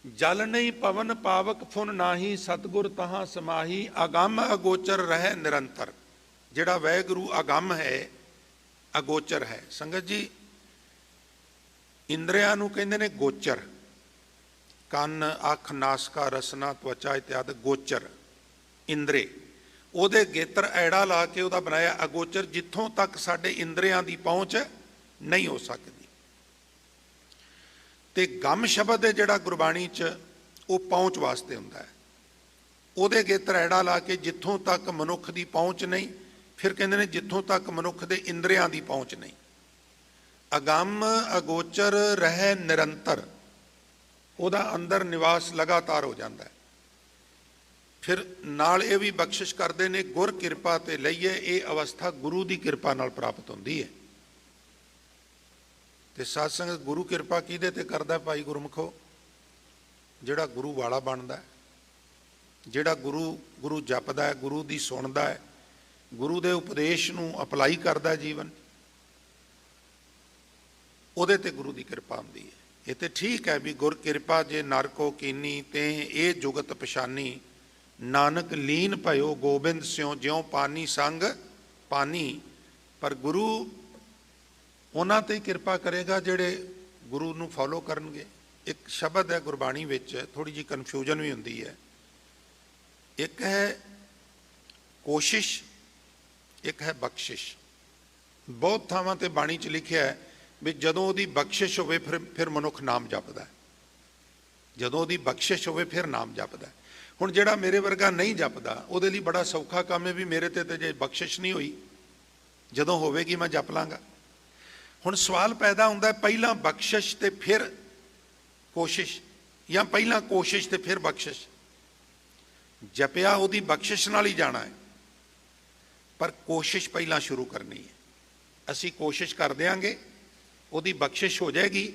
जल नहीं पवन पावक फुन नाही, सतगुर तहां समाही। अगम अगोचर रहे निरंतर, जिहड़ा वैगुरु अगम है, अगोचर है। संगत जी इंद्रियां नूं कहंदे ने गोचर, कन अख नासका रसना त्वचा इत्यादि गोचर इंद्रे। ਉਹਦੇ ਗੇਤਰ ਐੜਾ ਲਾ ਕੇ ਉਹਦਾ ਬਣਾਇਆ ਅਗੋਚਰ, ਜਿੱਥੋਂ ਤੱਕ ਸਾਡੇ ਇੰਦਰੀਆਂ ਦੀ ਪਹੁੰਚ ਨਹੀਂ ਹੋ ਸਕਦੀ। ਤੇ ਗਮ ਸ਼ਬਦ ਹੈ ਜਿਹੜਾ ਗੁਰਬਾਣੀ 'ਚ ਉਹ ਪਹੁੰਚ ਵਾਸਤੇ ਹੁੰਦਾ ਹੈ। ਉਹਦੇ ਗੇਤਰ ਐੜਾ ਲਾ ਕੇ ਜਿੱਥੋਂ ਤੱਕ ਮਨੁੱਖ ਦੀ ਪਹੁੰਚ ਨਹੀਂ, ਫਿਰ ਕਹਿੰਦੇ ਨੇ ਜਿੱਥੋਂ ਤੱਕ ਮਨੁੱਖ ਦੇ ਇੰਦਰੀਆਂ ਦੀ ਪਹੁੰਚ ਨਹੀਂ। ਅਗੰਮ ਅਗੋਚਰ ਰਹਿ ਨਿਰੰਤਰ, ਉਹਦਾ ਅੰਦਰ ਨਿਵਾਸ ਲਗਾਤਾਰ ਹੋ ਜਾਂਦਾ ਹੈ। फिर नाल ये भी बख्शिश करते हैं गुर किरपा ते लईए, ये अवस्था गुरु की किरपा नाल प्राप्त होती है। तो सत्संग गुरु किरपा किहदे ते करदा भाई गुरमुखो? जिहड़ा गुरु वाला बनदा है, जिहड़ा गुरु गुरु जपदा है, गुरु की सुनदा है, गुरु के उपदेश नूं अपलाई करदा जीवन, उहदे ते गुरु की किरपा हुंदी है। ये तो ठीक है भी गुर किरपा जे नर को कीनी ते ये जुगत पछानी, नानक लीन भयो गोबिंद स्यों ज्यों पानी संग पानी। पर गुरु उन्हां ते किरपा करेगा जिहड़े गुरु नूं फॉलो करनगे। एक शब्द है गुरबाणी विच, थोड़ी जी कन्फ्यूजन भी हुंदी है। एक है कोशिश, एक है बख्शिश। बहुत थावां ते बाणी च लिखिया है भी जदों उहदी बख्शिश होवे फिर मनुख नाम जपदा है, जदों उहदी बख्शिश होवे फिर नाम जपदा है। हुण जिहड़ा मेरे वर्गा नहीं जपदा उहदे लई बड़ा सौखा काम है भी मेरे ते जे बख्शिश नहीं हुई, जदों होवेगी मैं जप लांगा। हुण सवाल पैदा हुंदा है पहलां बख्शिश ते फिर कोशिश, या पहलां कोशिश ते फिर बख्शिश? जपिया उहदी बख्शिश नाल ही जाना है, पर कोशिश पहलां शुरू करनी है। असीं कोशिश कर देंगे, उहदी बख्शिश हो जाएगी।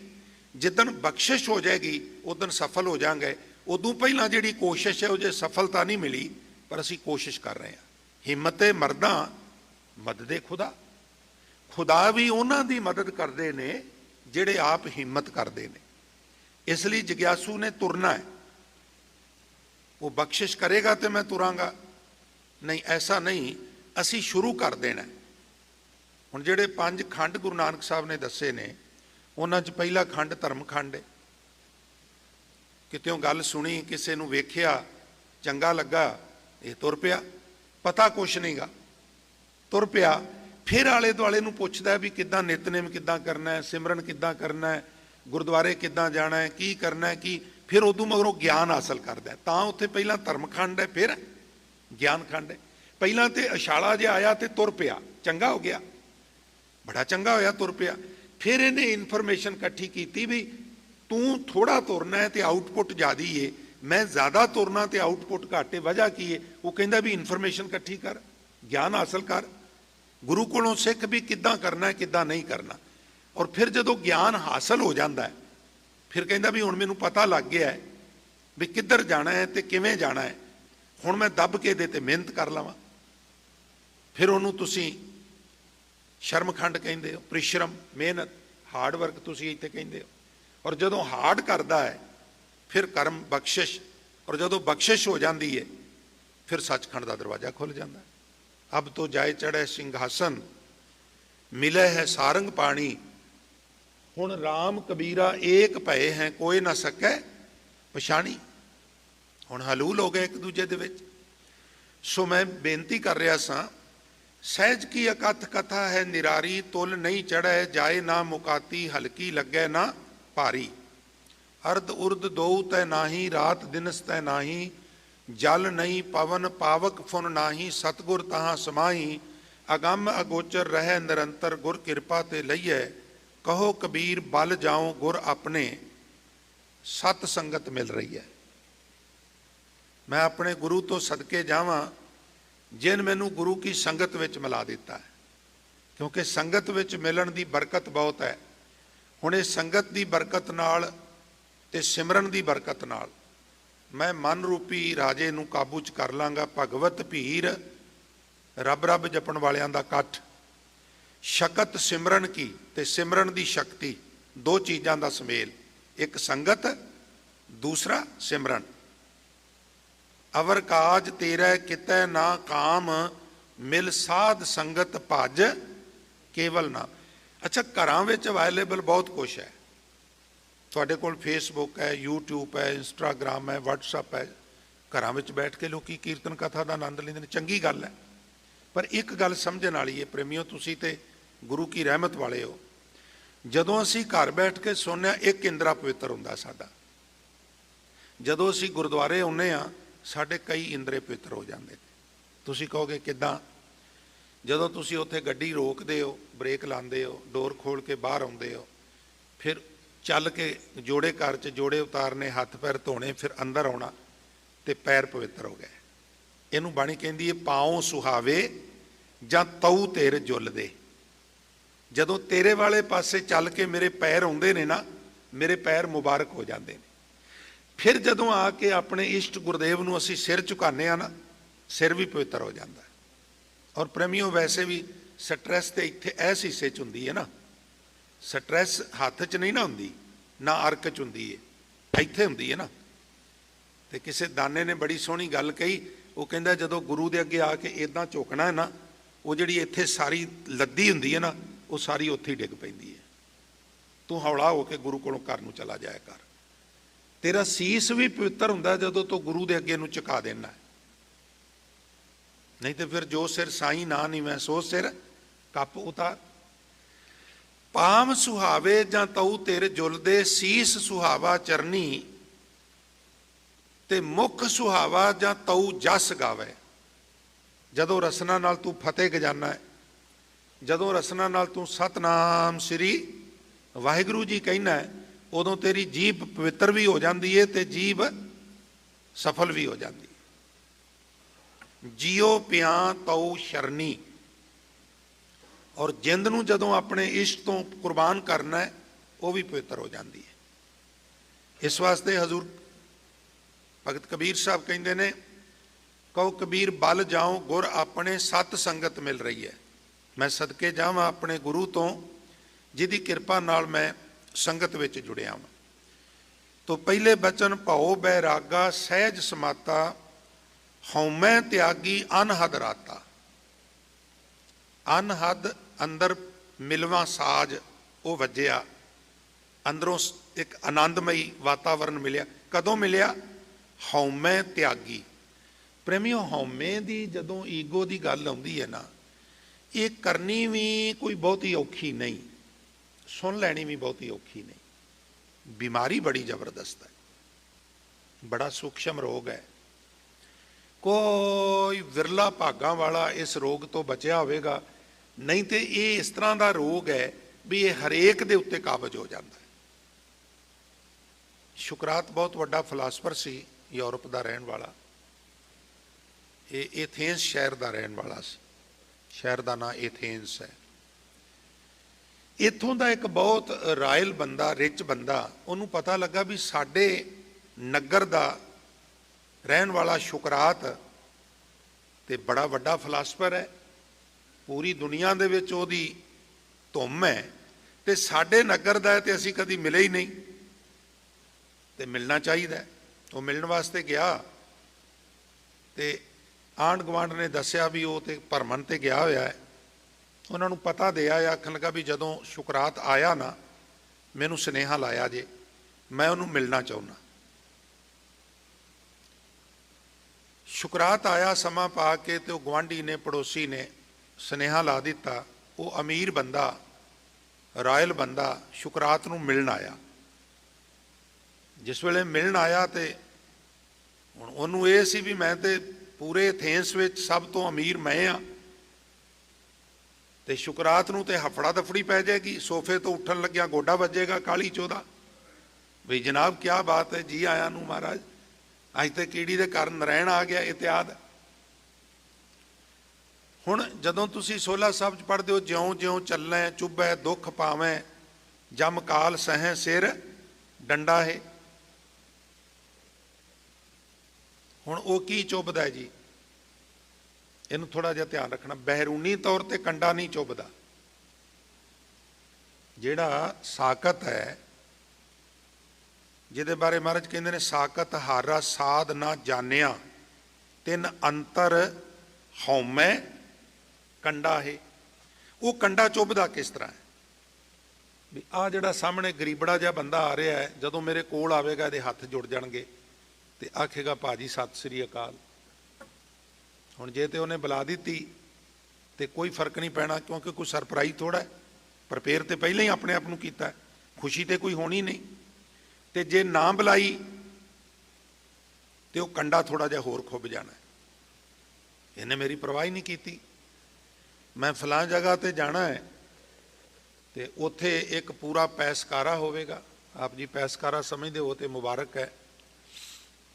जिदन बख्शिश हो जाएगी उदन सफल हो जाएंगे। उदों पहला जिहड़ी कोशिश है वो सफलता नहीं मिली, पर असीं कोशिश कर रहे हैं। हिम्मते मरदा मददे खुदा, खुदा भी उन्हां दी मदद करते ने जिहड़े आप हिम्मत करते हैं। इसलिए जिग्यासू ने तुरना है, वो बख्शिश करेगा तो मैं तुरांगा, नहीं ऐसा नहीं, असीं शुरू कर देना। हुण जिहड़े 5 खंड गुरु नानक साहब ने दसे ने ਉਹਨਾਂ 'ਚ ਪਹਿਲਾ ਖੰਡ ਧਰਮ ਖੰਡ ਹੈ। ਕਿਤਿਓਂ ਗੱਲ ਸੁਣੀ, ਕਿਸੇ ਨੂੰ ਵੇਖਿਆ, ਚੰਗਾ ਲੱਗਾ, ਇਹ ਤੁਰ ਪਿਆ, ਪਤਾ ਕੁਛ ਨਹੀਂ ਗਾ, ਤੁਰ ਪਿਆ। ਫਿਰ ਆਲੇ ਦੁਆਲੇ ਨੂੰ ਪੁੱਛਦਾ ਵੀ ਕਿੱਦਾਂ ਨਿਤਨੇਮ ਕਿੱਦਾਂ ਕਰਨਾ ਹੈ, ਸਿਮਰਨ ਕਿੱਦਾਂ ਕਰਨਾ ਹੈ, ਗੁਰਦੁਆਰੇ ਕਿੱਦਾਂ ਜਾਣਾ ਹੈ, ਕੀ ਕਰਨਾ ਹੈ, ਕੀ। ਫਿਰ ਉਦੋਂ ਮਗਰੋਂ ਗਿਆਨ ਹਾਸਲ ਕਰਦਾ, ਤਾਂ ਉੱਥੇ ਪਹਿਲਾਂ ਧਰਮ ਖੰਡ ਹੈ, ਫਿਰ ਗਿਆਨ ਖੰਡ ਹੈ। ਪਹਿਲਾਂ ਤੇ ਇਛਾਲਾ ਜਿਹਾ ਆਇਆ ਤੇ ਤੁਰ ਪਿਆ, ਚੰਗਾ ਹੋ ਗਿਆ, ਬੜਾ ਚੰਗਾ ਹੋਇਆ, ਤੁਰ ਪਿਆ। ਫਿਰ ਇਹਨੇ ਇਨਫੋਰਮੇਸ਼ਨ ਇਕੱਠੀ ਕੀਤੀ ਵੀ ਤੂੰ ਥੋੜਾ ਤੁਰਨਾ ਹੈ ਤੇ ਆਊਟਪੁੱਟ ਜ਼ਿਆਦੀ ਏ, ਮੈਂ ਜ਼ਿਆਦਾ ਤੁਰਨਾ ਤੇ ਆਊਟਪੁੱਟ ਘੱਟ ਏ, ਵਜ੍ਹਾ ਕੀ ਏ? ਉਹ ਕਹਿੰਦਾ ਵੀ ਇਨਫੋਰਮੇਸ਼ਨ ਇਕੱਠੀ ਕਰ, ਗਿਆਨ ਹਾਸਲ ਕਰ, ਗੁਰੂ ਕੋਲੋਂ ਸਿੱਖ ਵੀ ਕਿੱਦਾਂ ਕਰਨਾ ਹੈ, ਕਿੱਦਾਂ ਨਹੀਂ ਕਰਨਾ। ਔਰ ਫਿਰ ਜਦੋਂ ਗਿਆਨ ਹਾਸਲ ਹੋ ਜਾਂਦਾ ਹੈ, ਫਿਰ ਕਹਿੰਦਾ ਵੀ ਹੁਣ ਮੈਨੂੰ ਪਤਾ ਲੱਗ ਗਿਆ ਹੈ ਵੀ ਕਿੱਧਰ ਜਾਣਾ ਹੈ ਤੇ ਕਿਵੇਂ ਜਾਣਾ ਹੈ, ਹੁਣ ਮੈਂ ਦੱਬ ਕੇ ਇਹਦੇ ਤੇ ਮਿਹਨਤ ਕਰ ਲਵਾਂ। ਫਿਰ ਉਹਨੂੰ ਤੁਸੀਂ ਸ਼ਰਮਖੰਡ ਕਹਿੰਦੇ ਹੋ, ਪ੍ਰੀਸ਼ਰਮ, ਮਿਹਨਤ, ਹਾਰਡ ਵਰਕ ਤੁਸੀਂ ਇੱਥੇ ਕਹਿੰਦੇ ਹੋ। ਔਰ ਜਦੋਂ ਹਾਰਡ ਕਰਦਾ ਹੈ ਫਿਰ ਕਰਮ ਬਖਸ਼ਿਸ਼, ਔਰ ਜਦੋਂ ਬਖਸ਼ਿਸ਼ ਹੋ ਜਾਂਦੀ ਹੈ ਫਿਰ ਸੱਚਖੰਡ ਦਾ ਦਰਵਾਜ਼ਾ ਖੁੱਲ ਜਾਂਦਾ। ਅਬ ਤੋਂ ਜਾਏ ਚੜ੍ਹੇ ਸਿੰਘਾਸਨ, ਮਿਲੇ ਹੈ ਸਾਰੰਗ ਪਾਣੀ, ਹੁਣ ਰਾਮ ਕਬੀਰਾ ਏਕ ਭਏ ਹੈ, ਕੋਈ ਨਾ ਸਕੈ ਪਛਾਣੀ। ਹੁਣ ਹਲੂਲ ਹੋ ਗਏ ਇੱਕ ਦੂਜੇ ਦੇ ਵਿੱਚ। ਸੋ ਮੈਂ ਬੇਨਤੀ ਕਰ ਰਿਹਾ ਸਾਂ, ਸਹਿਜ ਕੀ ਅਕਥ ਕਥਾ ਹੈ ਨਿਰਾਰੀ, ਤੁਲ ਨਹੀਂ ਚੜ੍ਹੈ ਜਾਏ ਨਾ ਮੁਕਾਤੀ, ਹਲਕੀ ਲੱਗੈ ਨਾ ਭਾਰੀ। ਅਰਧ ਉਰਧ ਦੋਉ ਤੈ ਨਾਹੀ, ਰਾਤ ਦਿਨਸ ਤੈ ਨਾਹੀ, ਜਲ ਨਹੀਂ ਪਵਨ ਪਾਵਕ ਫੁਨ ਨਾਹੀ, ਸਤਗੁਰ ਤਹਾਂ ਸਮਾਹੀ, ਅਗੰਮ ਅਗੋਚਰ ਰਹਿ ਨਿਰੰਤਰ, ਗੁਰ ਕਿਰਪਾ ਤੇ ਲਈਐ, ਕਹੋ ਕਬੀਰ ਬਲ ਜਾਉ ਗੁਰ ਆਪਣੇ, ਸਤ ਸੰਗਤ ਮਿਲ ਰਹੀ ਹੈ। ਮੈਂ ਆਪਣੇ ਗੁਰੂ ਤੋਂ ਸਦਕੇ ਜਾਵਾਂ ਜਿਨ ਮੈਨੂੰ ਗੁਰੂ ਕੀ ਸੰਗਤ ਵਿੱਚ ਮਿਲਾ ਦਿੱਤਾ ਹੈ, ਕਿਉਂਕਿ ਸੰਗਤ ਵਿੱਚ ਮਿਲਣ ਦੀ ਬਰਕਤ ਬਹੁਤ ਹੈ। ਹੁਣ ਇਹ ਸੰਗਤ ਦੀ ਬਰਕਤ ਨਾਲ ਤੇ ਸਿਮਰਨ ਦੀ ਬਰਕਤ ਨਾਲ ਮੈਂ ਮਨ ਰੂਪੀ ਰਾਜੇ ਨੂੰ ਕਾਬੂ 'ਚ ਕਰ ਲਾਂਗਾ। ਭਗਵਤ ਭੀਰ, ਰੱਬ ਰੱਬ ਜਪਣ ਵਾਲਿਆਂ ਦਾ ਇਕੱਠ, ਸ਼ਕਤ ਸਿਮਰਨ ਕੀ ਤੇ ਸਿਮਰਨ ਦੀ ਸ਼ਕਤੀ, ਦੋ ਚੀਜ਼ਾਂ ਦਾ ਸੁਮੇਲ, ਇੱਕ ਸੰਗਤ, ਦੂਸਰਾ ਸਿਮਰਨ। ਅਵਰ ਕਾਜ ਤੇਰੇ ਕਿਤੈ ਨਾ ਕਾਮ, ਮਿਲ ਸਾਧ ਸੰਗਤ ਭਜ ਕੇਵਲ ਨਾਮ। ਅੱਛਾ, ਘਰਾਂ ਵਿੱਚ ਅਵੇਲੇਬਲ ਬਹੁਤ ਕੁਛ ਹੈ, ਤੁਹਾਡੇ ਕੋਲ ਫੇਸਬੁੱਕ ਹੈ, ਯੂਟਿਊਬ ਹੈ, ਇੰਸਟਾਗ੍ਰਾਮ ਹੈ, ਵਟਸਐਪ ਹੈ, ਘਰਾਂ ਵਿੱਚ ਬੈਠ ਕੇ ਲੋਕੀ ਕੀਰਤਨ ਕਥਾ ਦਾ ਆਨੰਦ ਲੈਂਦੇ ਨੇ, ਚੰਗੀ ਗੱਲ ਹੈ। ਪਰ ਇੱਕ ਗੱਲ ਸਮਝਣ ਵਾਲੀ ਹੈ ਪ੍ਰੇਮੀਓ, ਤੁਸੀਂ ਤੇ ਗੁਰੂ ਕੀ ਰਹਿਮਤ ਵਾਲੇ ਹੋ, ਜਦੋਂ ਅਸੀਂ ਘਰ ਬੈਠ ਕੇ ਸੁਣਿਆ ਇੱਕ ਇੰਦਰਾ ਪਵਿੱਤਰ ਹੁੰਦਾ ਸਾਡਾ, ਜਦੋਂ ਅਸੀਂ ਗੁਰਦੁਆਰੇ ਆਉਂਦੇ ਹਾਂ ਸਾਡੇ ਕਈ ਇੰਦਰੇ ਪਵਿੱਤਰ ਹੋ ਜਾਂਦੇ ਨੇ। ਤੁਸੀਂ ਕਹੋਗੇ ਕਿੱਦਾਂ? ਜਦੋਂ ਤੁਸੀਂ ਉੱਥੇ ਗੱਡੀ ਰੋਕਦੇ ਹੋ, ਬ੍ਰੇਕ ਲਾਉਂਦੇ ਹੋ, ਡੋਰ ਖੋਲ ਕੇ ਬਾਹਰ ਆਉਂਦੇ ਹੋ, ਫਿਰ ਚੱਲ ਕੇ ਜੋੜੇ ਘਰ 'ਚ ਜੋੜੇ ਉਤਾਰਨੇ, ਹੱਥ ਪੈਰ ਧੋਣੇ, ਫਿਰ ਅੰਦਰ ਆਉਣਾ ਤੇ ਪੈਰ ਪਵਿੱਤਰ ਹੋ ਗਏ। ਇਹਨੂੰ ਬਾਣੀ ਕਹਿੰਦੀ ਹੈ ਪਾਉ ਸੁਹਾਵੇ ਜਾਂ ਤਉ ਤੇਰ ਜੁਲਦੇ। ਜਦੋਂ ਤੇਰੇ ਵਾਲੇ ਪਾਸੇ ਚੱਲ ਕੇ ਮੇਰੇ ਪੈਰ ਆਉਂਦੇ ਨੇ ਨਾ, ਮੇਰੇ ਪੈਰ ਮੁਬਾਰਕ ਹੋ ਜਾਂਦੇ ਨੇ। ਫਿਰ ਜਦੋਂ ਆ ਕੇ ਆਪਣੇ ਇਸ਼ਟ ਗੁਰਦੇਵ ਨੂੰ ਅਸੀਂ ਸਿਰ ਝੁਕਾਉਂਦੇ ਆ ਨਾ, ਸਿਰ ਵੀ ਪਵਿੱਤਰ ਹੋ ਜਾਂਦਾ। ਔਰ ਪ੍ਰੇਮੀਓ, ਵੈਸੇ ਵੀ ਸਟਰੈਸ ਤੇ ਇੱਥੇ ਇਸ ਹਿੱਸੇ 'ਚ ਹੁੰਦੀ ਹੈ ਨਾ, ਸਟਰੈਸ ਹੱਥ 'ਚ ਨਹੀਂ ਨਾ ਹੁੰਦੀ, ਨਾ ਅਰਕ 'ਚ ਹੁੰਦੀ ਹੈ, ਇੱਥੇ ਹੁੰਦੀ ਹੈ ਨਾ। ਤੇ ਕਿਸੇ ਦਾਨੇ ਨੇ ਬੜੀ ਸੋਹਣੀ ਗੱਲ ਕਹੀ, ਉਹ ਕਹਿੰਦਾ ਜਦੋਂ ਗੁਰੂ ਦੇ ਅੱਗੇ ਆ ਕੇ ਇੱਦਾਂ ਝੁਕਣਾ ਹੈ ਨਾ, ਉਹ ਜਿਹੜੀ ਇੱਥੇ ਸਾਰੀ ਲੱਦੀ ਹੁੰਦੀ ਹੈ ਨਾ, ਉਹ ਸਾਰੀ ਉੱਥੇ ਹੀ ਡਿੱਗ ਪੈਂਦੀ ਹੈ। ਤੂੰ ਹੌਲਾ ਹੋ ਕੇ ਗੁਰੂ ਕੋਲੋਂ ਘਰ ਨੂੰ ਚਲਾ ਜਾਇਆ ਕਰ। ਤੇਰਾ ਸੀਸ ਵੀ ਪਵਿੱਤਰ ਹੁੰਦਾ ਜਦੋਂ ਤੂੰ ਗੁਰੂ ਦੇ ਅੱਗੇ ਨੂੰ ਝੁਕਾ ਦੇਣਾ, ਨਹੀਂ ਤੇ ਫਿਰ ਜੋ ਸਿਰ ਸਾਈਂ ਨਾ ਨੀਵੈ ਸੋ ਸਿਰ ਕੱਪ ਉਤਾਰ। ਪਾਮ ਸੁਹਾਵੇ ਜਾਂ ਤਉ ਤੇਰੇ ਜੁਲਦੇ, ਸੀਸ ਸੁਹਾਵਾ ਚਰਨੀ ਤੇ ਮੁਖ ਸੁਹਾਵਾ ਜਾਂ ਤਉ ਜਸ ਗਾਵੇ। ਜਦੋਂ ਰਸਨਾ ਨਾਲ ਤੂੰ ਫਤਿਹ ਗਜਾਨਾ ਹੈ, ਜਦੋਂ ਰਸਨਾ ਨਾਲ ਤੂੰ ਸਤਨਾਮ ਸ੍ਰੀ ਵਾਹਿਗੁਰੂ ਜੀ ਕਹਿਣਾ ਹੈ, ਉਦੋਂ ਤੇਰੀ ਜੀਭ ਪਵਿੱਤਰ ਵੀ ਹੋ ਜਾਂਦੀ ਹੈ ਤੇ ਜੀਭ ਸਫਲ ਵੀ ਹੋ ਜਾਂਦੀ ਹੈ। ਜੀਓ ਪਿਆ ਤਉ ਸ਼ਰਨੀ। ਔਰ ਜਿੰਦ ਨੂੰ ਜਦੋਂ ਆਪਣੇ ਇਸ਼ਟ ਤੋਂ ਕੁਰਬਾਨ ਕਰਨਾ ਹੈ, ਉਹ ਵੀ ਪਵਿੱਤਰ ਹੋ ਜਾਂਦੀ ਹੈ। ਇਸ ਵਾਸਤੇ ਹਜ਼ੂਰ ਭਗਤ ਕਬੀਰ ਸਾਹਿਬ ਕਹਿੰਦੇ ਨੇ, ਕਹੋ ਕਬੀਰ ਬਲ ਜਾਉ ਗੁਰ ਆਪਣੇ, ਸਤ ਸੰਗਤ ਮਿਲ ਰਹੀ ਹੈ। ਮੈਂ ਸਦਕੇ ਜਾਵਾਂ ਆਪਣੇ ਗੁਰੂ ਤੋਂ, ਜਿਹਦੀ ਕਿਰਪਾ ਨਾਲ ਮੈਂ ਸੰਗਤ ਵਿੱਚ ਜੁੜਿਆ ਹਾਂ। ਤੋ ਪਹਿਲੇ ਬਚਨ ਭਉ ਬੈਰਾਗਾ, ਸਹਿਜ ਸਮਾਤਾ, ਹਉਮੈ ਤਿਆਗੀ ਅਨਹਦ ਰਾਤਾ। ਅਨਹਦ ਅੰਦਰ ਮਿਲਵਾ ਸਾਜ ਉਹ ਵੱਜਿਆ, अंदरों एक आनंदमई वातावरण मिलिया। कदों मिलिया? हौमे त्यागी। प्रेमियों, हौमे की जदों ईगो की गल आउंदी है ना, ये करनी भी कोई बहुती औखी नहीं, सुन लैनी भी बहुती औखी नहीं। बीमारी बड़ी जबरदस्त है, बड़ा सूक्ष्म रोग है। कोई विरला भागा वाला इस रोग तो बचिया होगा, नहीं तो ये इस तरह का रोग है भी ये हरेक दे उत्ते काबज हो जाता है। शुकरात बहुत वड्डा फिलासफर सी, यूरोप का रहन वाला, ये एथेंस शहर का रहन वाला सी। शहर का नाम एथेंस है। इत्थों का एक बहुत रायल बंदा, रिच बंदा, उन्होंने पता लगा भी साडे नगर का रहन वाला शुकरात ते बड़ा वड्डा फिलासफर है, पूरी दुनिया दे विच ओहदी धुम है, ते साडे नगर दा ते असीं कदी मिले ही नहीं, ते मिलना चाहिए। वो मिलने वास्ते गया, ते आंढ गुआंढ ने दसिया भी वो तो भरमन ते गया होया है। उन्होंने पता दिया, आखन लगा भी जदों शुकरात आया ना, मैनू सुनेहा लाया जे, मैं उन्होंने मिलना चाहुंदा। शुकरात आया, समा पा के, तो गुआढ़ी ने, पड़ोसी ने सुनेहा ला दिता। वो अमीर बंदा, रायल बंदा शुकरात नूं मिलण आया। जिस वेले मिलण आया तो हुण उहनूं ये सी भी मैं तो पूरे एथेंस विच सब तो अमीर मैं हाँ, तो शुकरात नूं ते हफड़ा दफड़ी पै जाएगी, सोफे तो उठन लग्या गोडा वजेगा काली चौदा, भी जनाब क्या बात है, जी आया नूं महाराज, अज तो कीड़ी दे घर नरैण आ गया, इत्याद। हुण जदों तुसीं सोला साहब च पढ़दे हो, ज्यों ज्यों चलै चुभै दुख पावैं, जम काल सहैं सिर डंडा है। हुण वो की चुभदा है जी, इनू थोड़ा जिहा ध्यान रखना। बहरूनी तौर पर कंडा नहीं चुभदा, जिहड़ा साकत है, जिहदे बारे महाराज कहंदे ने, साकत हारा साध ना जानिया, तिन अंतर हौमै कंडा है। वो कंडा चुभदा किस तरह है भी आ जिहड़ा सामने गरीबड़ा जिहा बंदा आ रहा है, जदों मेरे कोल आवेगा इहदे हत्थ जुड़ जाणगे ते आखेगा भाजी सत श्री अकाल। हुण जे ते उहने बुला दित्ती ते कोई फर्क नहीं पैना, क्योंकि कोई सरप्राइज थोड़ा है, प्रिपेयर तो पहले ही अपने आप नूं कीता, खुशी तो कोई होनी नहीं। तो जे ना बुलाई तो वह कंडा थोड़ा जिहा होर खुब जाना है, इन्हें मेरी परवाह ही नहीं की, मैं फलां जगह ते जाना है, तो उत्थे एक पूरा पैसकारा होवेगा। आप जी पैसकारा समझते हो तो मुबारक है।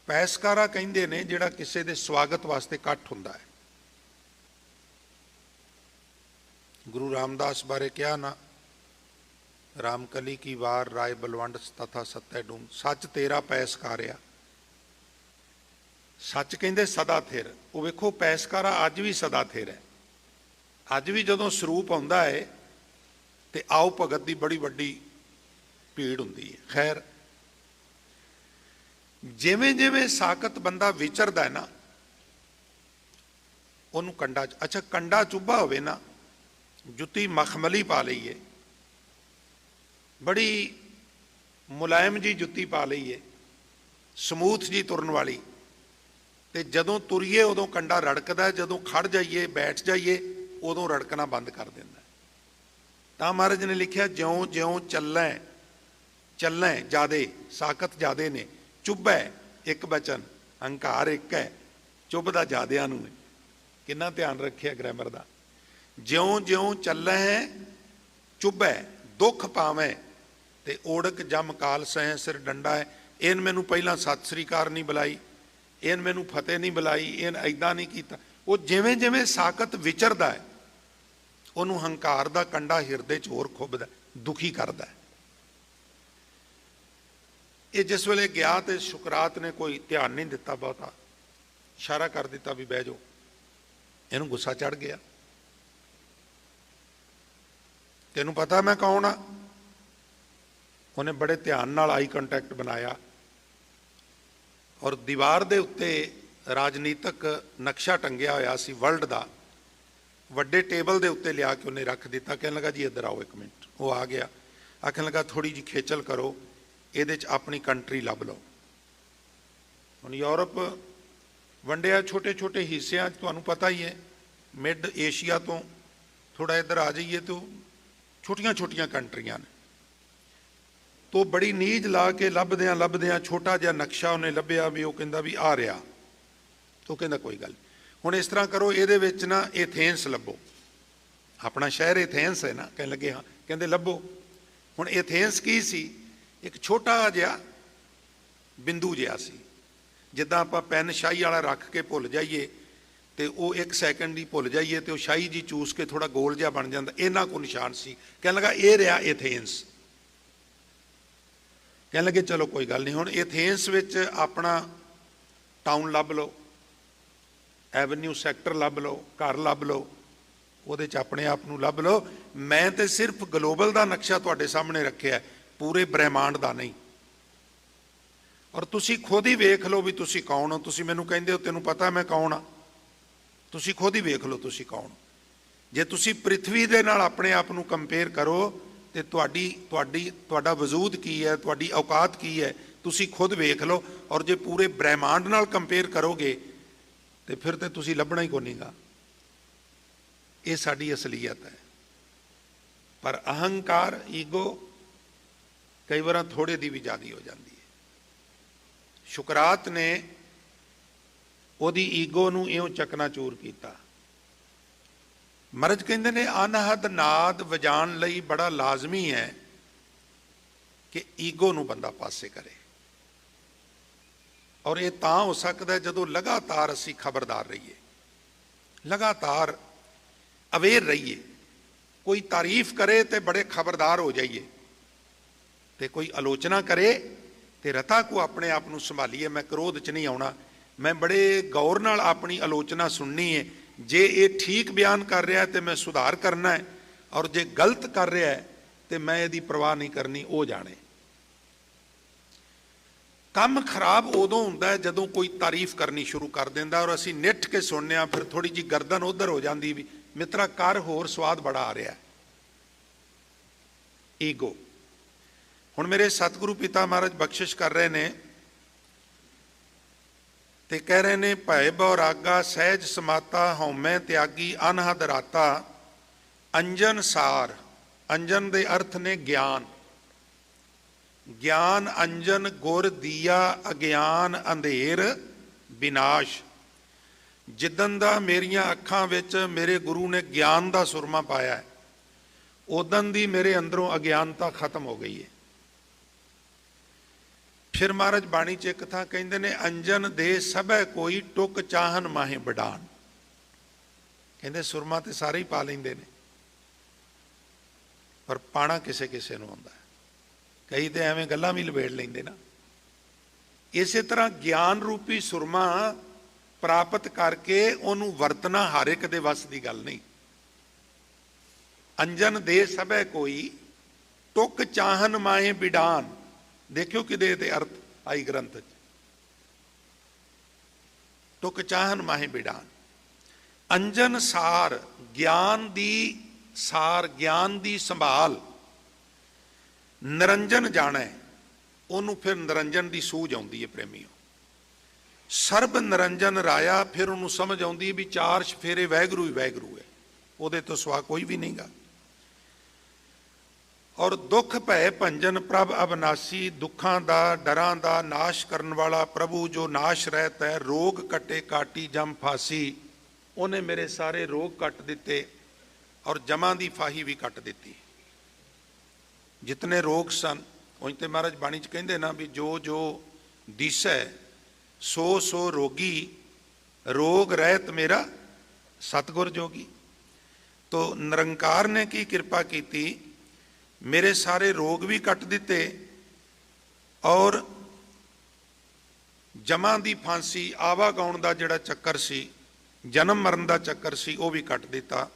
पैसकारा कहिंदे ने जिहड़ा किसी दे स्वागत वास्ते इकट्ठ हुंदा है। गुरु रामदास बारे क्या ना, रामकली की वार राय बलवंड तथा सत्य डूम, सच तेरा पैसकारिया। सच कहिंदे सदा थिर, वो वेखो पैसकारा अज भी सदा थिर है। अज भी जदों सरूप आउंदा है तो आओ भगत की बड़ी वड्डी भीड़ हुंदी है। खैर, जिवें जिवें साकत बंदा विचरदा है ना, उन्होंने कंडा, अच्छा कंडा चुभा होवे ना, जुत्ती मखमली पा लईए, बड़ी मुलायम जी जुत्ती पा लईए, समूथ जी तुरन वाली, ते जदों तुरीए उदों कंडा रड़कदा है, जदों खड़ जाइए बैठ जाइए उदों रड़कना बंद कर दिंदा है। तां महाराज ने लिखिया, ज्यों ज्यों चलें चलें जादे, साकत जादे ने, चुभै एक बचन, हंकार एक है, चुभदा जादियां नूं है। किन्ना ध्यान रखिया ग्रामर दा। ज्यों ज्यों चलें चुभै दुख पावें, ते ओड़क जम काल सह सिर डंडा है। इन मैनू पहला सत श्री अकाल नहीं बुलाई, इन मैनू फतेह नहीं बुलाई, इन ऐदा नहीं किया। वो जिवें जिवें साकत विचरदा है, उन्होंने हंकार दा कंडा हिरदे च होर खुबदा, दुखी करदा है। ये जिस वेले गया तो शुकरात ने कोई ध्यान नहीं दिता, बहुता इशारा कर दिता भी बह जाओ, इनू गुस्सा चढ़ गया। तेनू पता मैं कौन आ? उन्हें बड़े ध्यान नाल आई कंटैक्ट बनाया और दीवार दे उत्ते राजनीतिक नक्शा टंगिया होया सी वर्ल्ड का, वड्डे टेबल दे उत्ते लिया के उन्हें रख दिता। कहने लगा जी इधर आओ एक मिनट। वो आ गया, ਆਖਣ ਲੱਗਾ ਥੋੜ੍ਹੀ ਜਿਹੀ ਖੇਚਲ ਕਰੋ, ਇਹਦੇ 'ਚ ਆਪਣੀ ਕੰਟਰੀ ਲੱਭ ਲਓ। ਹੁਣ ਯੂਰਪ ਵੰਡਿਆ ਛੋਟੇ ਛੋਟੇ ਹਿੱਸਿਆਂ 'ਚ, ਤੁਹਾਨੂੰ ਪਤਾ ਹੀ ਹੈ, ਮਿਡ ਏਸ਼ੀਆ ਤੋਂ ਥੋੜ੍ਹਾ ਇੱਧਰ ਆ ਜਾਈਏ ਤਾਂ ਛੋਟੀਆਂ ਛੋਟੀਆਂ ਕੰਟਰੀਆਂ ਨੇ। ਤੋ ਬੜੀ ਨੀਝ ਲਾ ਕੇ ਲੱਭਦਿਆਂ ਛੋਟਾ ਜਿਹਾ ਨਕਸ਼ਾ ਉਹਨੇ ਲੱਭਿਆ ਵੀ ਉਹ ਕਹਿੰਦਾ ਵੀ ਆ ਰਿਹਾ। ਤੋ ਕਹਿੰਦਾ ਕੋਈ ਗੱਲ ਨਹੀਂ, ਹੁਣ ਇਸ ਤਰ੍ਹਾਂ ਕਰੋ, ਇਹਦੇ ਵਿੱਚ ਨਾ ਐਥੇਂਸ ਲੱਭੋ, ਆਪਣਾ ਸ਼ਹਿਰ ਐਥੇਂਸ ਹੈ ਨਾ। ਕਹਿਣ ਲੱਗੇ ਹਾਂ, ਕਹਿੰਦੇ ਲੱਭੋ। ਹੁਣ ਐਥੇਂਸ ਕੀ ਸੀ? ਇੱਕ ਛੋਟਾ ਜਿਹਾ ਬਿੰਦੂ ਜਿਹਾ ਸੀ, ਜਿੱਦਾਂ ਆਪਾਂ ਪੈਨ ਸ਼ਾਹੀ ਵਾਲਾ ਰੱਖ ਕੇ ਭੁੱਲ ਜਾਈਏ ਤੇ ਉਹ 1 ਸੈਕਿੰਡ ਹੀ ਭੁੱਲ ਜਾਈਏ ਤੇ ਉਹ ਸ਼ਾਹੀ ਜੀ ਚੂਸ ਕੇ ਥੋੜਾ ਗੋਲ ਜਿਹਾ ਬਣ ਜਾਂਦਾ, ਇਹਨਾਂ ਕੋ ਨਿਸ਼ਾਨ ਸੀ। ਕਹਿਣ ਲੱਗਾ ਇਹ ਰਿਹਾ ਐਥੇਂਸ। ਕਹਿਣ ਲੱਗੇ ਚਲੋ ਕੋਈ ਗੱਲ ਨਹੀਂ, ਹੁਣ ਐਥੇਂਸ ਵਿੱਚ ਆਪਣਾ ਟਾਊਨ ਲੱਭ ਲਓ, ਐਵਨਿਊ ਸੈਕਟਰ ਲੱਭ ਲਓ, ਘਰ ਲੱਭ ਲਓ, ਉਹਦੇ 'ਚ ਆਪਣੇ ਆਪ ਨੂੰ ਲੱਭ ਲਓ। ਮੈਂ ਤੇ ਸਿਰਫ ਗਲੋਬਲ ਦਾ ਨਕਸ਼ਾ ਤੁਹਾਡੇ ਸਾਹਮਣੇ ਰੱਖਿਆ, ਪੂਰੇ ਬ੍ਰਹਿਮੰਡ ਦਾ ਨਹੀਂ। ਔਰ ਤੁਸੀਂ ਖੁਦ ਹੀ ਵੇਖ ਲਓ ਵੀ ਤੁਸੀਂ ਕੌਣ ਹੋ। ਤੁਸੀਂ ਮੈਨੂੰ ਕਹਿੰਦੇ ਹੋ ਤੈਨੂੰ ਪਤਾ ਮੈਂ ਕੌਣ ਆ, ਤੁਸੀਂ ਖੁਦ ਹੀ ਵੇਖ ਲਓ ਤੁਸੀਂ ਕੌਣ। ਜੇ ਤੁਸੀਂ ਪ੍ਰਿਥਵੀ ਦੇ ਨਾਲ ਆਪਣੇ ਆਪ ਨੂੰ ਕੰਪੇਅਰ ਕਰੋ ਤੇ ਤੁਹਾਡਾ ਵਜੂਦ ਕੀ ਹੈ, ਤੁਹਾਡੀ ਔਕਾਤ ਕੀ ਹੈ, ਤੁਸੀਂ ਖੁਦ ਵੇਖ ਲਓ। ਔਰ ਜੇ ਪੂਰੇ ਬ੍ਰਹਿਮੰਡ ਨਾਲ ਕੰਪੇਅਰ ਕਰੋਗੇ ਤੇ ਫਿਰ ਤੇ ਤੁਸੀਂ ਲੱਭਣਾ ਹੀ ਕੋਈ ਨਹੀਂਗਾ। ਇਹ ਸਾਡੀ ਅਸਲੀਅਤ ਹੈ। ਪਰ ਅਹੰਕਾਰ, ਈਗੋ ਕਈ ਵਾਰ ਥੋੜੇ ਦੀ ਵੀ ਜ਼ਿਆਦੀ ਹੋ ਜਾਂਦੀ ਹੈ। ਸ਼ੁਕਰਾਤ ਨੇ ਉਹਦੀ ਈਗੋ ਨੂੰ ਇਉਂ ਚਕਨਾਚੂਰ ਕੀਤਾ। ਮਹਾਰਾਜ ਕਹਿੰਦੇ ਨੇ ਅਨਹਦ ਨਾਦ ਵਜਾਉਣ ਲਈ ਬੜਾ ਲਾਜ਼ਮੀ ਹੈ ਕਿ ਈਗੋ ਨੂੰ ਬੰਦਾ ਪਾਸੇ ਕਰੇ। ਔਰ ਇਹ ਤਾਂ ਹੋ ਸਕਦਾ ਜਦੋਂ ਲਗਾਤਾਰ ਅਸੀਂ ਖਬਰਦਾਰ ਰਹੀਏ, ਲਗਾਤਾਰ ਅਵੇਅਰ ਰਹੀਏ। ਕੋਈ ਤਾਰੀਫ ਕਰੇ ਤੇ ਬੜੇ ਖਬਰਦਾਰ ਹੋ ਜਾਈਏ, ਤੇ ਕੋਈ ਆਲੋਚਨਾ ਕਰੇ ਤੇ ਰਤਾ ਕੋ ਆਪਣੇ ਆਪ ਨੂੰ ਸੰਭਾਲੀਏ। ਮੈਂ ਕ੍ਰੋਧ 'ਚ ਨਹੀਂ ਆਉਣਾ, ਮੈਂ ਬੜੇ ਗੌਰ ਨਾਲ ਆਪਣੀ ਆਲੋਚਨਾ ਸੁਣਨੀ ਹੈ। ਜੇ ਇਹ ਠੀਕ ਬਿਆਨ ਕਰ ਰਿਹਾ ਤੇ ਮੈਂ ਸੁਧਾਰ ਕਰਨਾ ਹੈ, ਔਰ ਜੇ ਗਲਤ ਕਰ ਰਿਹਾ ਹੈ ਤੇ ਮੈਂ ਇਹਦੀ ਪਰਵਾਹ ਨਹੀਂ ਕਰਨੀ, ਉਹ ਜਾਣੇ। ਕੰਮ ਖਰਾਬ ਉਦੋਂ ਹੁੰਦਾ ਜਦੋਂ ਕੋਈ ਤਾਰੀਫ ਕਰਨੀ ਸ਼ੁਰੂ ਕਰ ਦਿੰਦਾ ਔਰ ਅਸੀਂ ਨਿੱਠ ਕੇ ਸੁਣਨੇ ਆ, ਫਿਰ ਥੋੜੀ ਜਿਹੀ ਗਰਦਨ ਉਧਰ ਹੋ ਜਾਂਦੀ ਵੀ ਮਿੱਤਰਾ ਕਰ ਹੋਰ, ਸਵਾਦ ਬੜਾ ਆ ਰਿਹਾ। ਈਗੋ। ਹੁਣ ਮੇਰੇ ਸਤਿਗੁਰੂ ਪਿਤਾ ਮਹਾਰਾਜ ਬਖਸ਼ਿਸ਼ ਕਰ ਰਹੇ ਨੇ ਤੇ ਕਹਿ ਰਹੇ ਨੇ, ਭੈ ਬਉਰਾਗਾ ਸਹਿਜ ਸਮਾਤਾ, ਹਉਮੈ ਤਿਆਗੀ ਅਨਹਦ ਰਾਤਾ, ਅੰਜਨ ਸਾਰ। ਅੰਜਨ ਦੇ ਅਰਥ ਨੇ ਗਿਆਨ। ਗਿਆਨ ਅੰਜਨ ਗੁਰ ਦੀਆ, ਅਗਿਆਨ ਅੰਧੇਰ ਵਿਨਾਸ਼। ਜਿੱਦਣ ਦਾ ਮੇਰੀਆਂ ਅੱਖਾਂ ਵਿੱਚ ਮੇਰੇ ਗੁਰੂ ਨੇ ਗਿਆਨ ਦਾ ਸੁਰਮਾ ਪਾਇਆ ਹੈ, ਉਦੋਂ ਦੀ ਮੇਰੇ ਅੰਦਰੋਂ ਅਗਿਆਨਤਾ ਖਤਮ ਹੋ ਗਈ ਹੈ। ਫਿਰ ਮਹਾਰਾਜ ਬਾਣੀ 'ਚ ਇੱਕ ਥਾਂ ਕਹਿੰਦੇ ਨੇ, ਅੰਜਨ ਦੇ ਸਭੈ ਕੋਈ ਟੁਕ ਚਾਹਨ ਮਾਹੇ ਵਡਾਨ। ਕਹਿੰਦੇ ਸੁਰਮਾ ਤੇ ਸਾਰੇ ਹੀ ਪਾ ਲੈਂਦੇ ਨੇ, ਪਰ ਪਾਣਾ ਕਿਸੇ ਕਿਸੇ ਨੂੰ ਆਉਂਦਾ। ਕਈ ਤੇ ਐਵੇਂ ਗੱਲਾਂ ਵੀ ਲਵੇੜ ਲੈਂਦੇ ਨਾ। ਇਸੇ ਤਰ੍ਹਾਂ ਗਿਆਨ ਰੂਪੀ ਸੁਰਮਾ ਪ੍ਰਾਪਤ ਕਰਕੇ ਉਹਨੂੰ ਵਰਤਣਾ ਹਰ ਇੱਕ ਦੇ ਵੱਸ ਦੀ ਗੱਲ ਨਹੀਂ। ਅੰਜਨ ਦੇ ਸਭੈ ਕੋਈ ਟੁਕ ਚਾਹਨ ਮਾਹੇ ਵਿਡਾਨ। ਦੇਖਿਓ ਕਿਦੇ ਤੇ ਅਰਥ ਆਈ ਗ੍ਰੰਥ 'ਚ, ਟੁਕ ਚਾਹਨ ਮਾਹੇ ਵਿਡਾਨ। ਅੰਜਨ ਸਾਰ, ਗਿਆਨ ਦੀ ਸਾਰ, ਗਿਆਨ ਦੀ ਸੰਭਾਲ। ਨਿਰੰਜਨ ਜਾਣੈ, ਉਹਨੂੰ ਫਿਰ ਨਿਰੰਜਨ ਦੀ ਸੂਝ ਆਉਂਦੀ ਹੈ ਪ੍ਰੇਮੀਓ। ਸਰਬ ਨਿਰੰਜਨ ਰਾਇਆ, ਫਿਰ ਉਹਨੂੰ ਸਮਝ ਆਉਂਦੀ ਹੈ ਵੀ ਚਾਰ ਚਫੇਰੇ ਵਾਹਿਗੁਰੂ ਹੀ ਵਾਹਿਗੁਰੂ ਹੈ, ਉਹਦੇ ਤੋਂ ਸਿਵਾ ਕੋਈ ਵੀ ਨਹੀਂਗਾ। ਔਰ ਦੁੱਖ ਭੈ ਭੰਜਨ ਪ੍ਰਭ ਅਬਨਾਸੀ। ਦੁੱਖਾਂ ਦਾ, ਡਰਾਂ ਦਾ ਨਾਸ਼ ਕਰਨ ਵਾਲਾ ਪ੍ਰਭੂ ਜੋ ਨਾਸ਼ ਰਹਿਤ ਹੈ। ਰੋਗ ਕੱਟੇ ਕਾਟੀ ਜਮ ਫਾਸੀ। ਉਹਨੇ ਮੇਰੇ ਸਾਰੇ ਰੋਗ ਕੱਟ ਦਿੱਤੇ ਔਰ ਜਮਾਂ ਦੀ ਫਾਹੀ ਵੀ ਕੱਟ ਦਿੱਤੀ। ਜਿਤਨੇ ਰੋਗ ਸਨ, ਉਹ ਤੇ ਮਹਾਰਾਜ ਬਾਣੀ 'ਚ ਕਹਿੰਦੇ ਨਾ ਵੀ ਜੋ ਜੋ ਦਿਸੈ ਸੋ ਸੋ ਰੋਗੀ, ਰੋਗ ਰਹਿਤ ਮੇਰਾ ਸਤਿਗੁਰ ਜੋਗੀ। ਤੋ ਨਿਰੰਕਾਰ ਨੇ ਕੀ ਕਿਰਪਾ ਕੀਤੀ, ਮੇਰੇ ਸਾਰੇ ਰੋਗ ਵੀ ਕੱਟ ਦਿੱਤੇ ਔਰ ਜਮਾਂ ਦੀ ਫਾਂਸੀ, ਆਵਾਗਾਉਣ ਦਾ ਜਿਹੜਾ ਚੱਕਰ ਸੀ, ਜਨਮ ਮਰਨ ਦਾ ਚੱਕਰ ਸੀ, ਉਹ ਵੀ ਕੱਟ ਦਿੱਤਾ।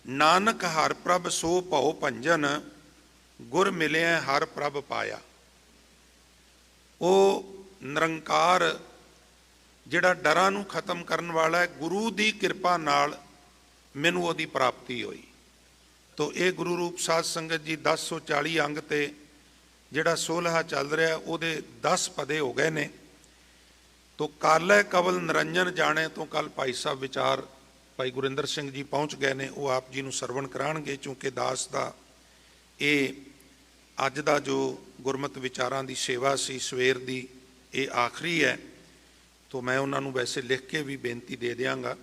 ਨਾਨਕ ਹਰ ਪ੍ਰਭ ਸੋ ਭਉ ਭੰਜਨ, ਗੁਰ ਮਿਲਿਆ ਹਰ ਪ੍ਰਭ ਪਾਇਆ। ਉਹ ਨਿਰੰਕਾਰ ਜਿਹੜਾ ਡਰਾਂ ਨੂੰ ਖਤਮ ਕਰਨ ਵਾਲਾ ਹੈ, ਗੁਰੂ ਦੀ ਕਿਰਪਾ ਨਾਲ ਮੈਨੂੰ ਉਹਦੀ ਪ੍ਰਾਪਤੀ ਹੋਈ। ਤੋ ਇਹ ਗੁਰੂ ਰੂਪ ਸਾਧ ਸੰਗਤ ਜੀ 1040 ਅੰਗ ਤੇ ਜਿਹੜਾ 16 ਚੱਲ ਰਿਹਾ ਉਹਦੇ 10 ਪਦੇ ਹੋ ਗਏ ਨੇ। ਤੋ ਕਾਲੇ ਕਵਲ ਨਿਰੰਜਨ ਜਾਣੇ ਤੋਂ ਕੱਲ ਭਾਈ ਸਾਹਿਬ ਵਿਚਾਰ ਭਾਈ ਗੁਰਿੰਦਰ ਸਿੰਘ ਜੀ ਪਹੁੰਚ ਗਏ ਨੇ, ਉਹ ਆਪ ਜੀ ਨੂੰ ਸਰਵਣ ਕਰਾਉਣਗੇ। ਕਿਉਂਕਿ ਦਾਸ ਦਾ ਇਹ ਅੱਜ ਦਾ ਜੋ ਗੁਰਮਤਿ ਵਿਚਾਰਾਂ ਦੀ ਸੇਵਾ ਸੀ ਸਵੇਰ ਦੀ, ਇਹ ਆਖਰੀ ਹੈ। ਤੋ ਮੈਂ ਉਹਨਾਂ ਨੂੰ ਵੈਸੇ ਲਿਖ ਕੇ ਵੀ ਬੇਨਤੀ ਦੇ ਦਿਆਂਗਾ।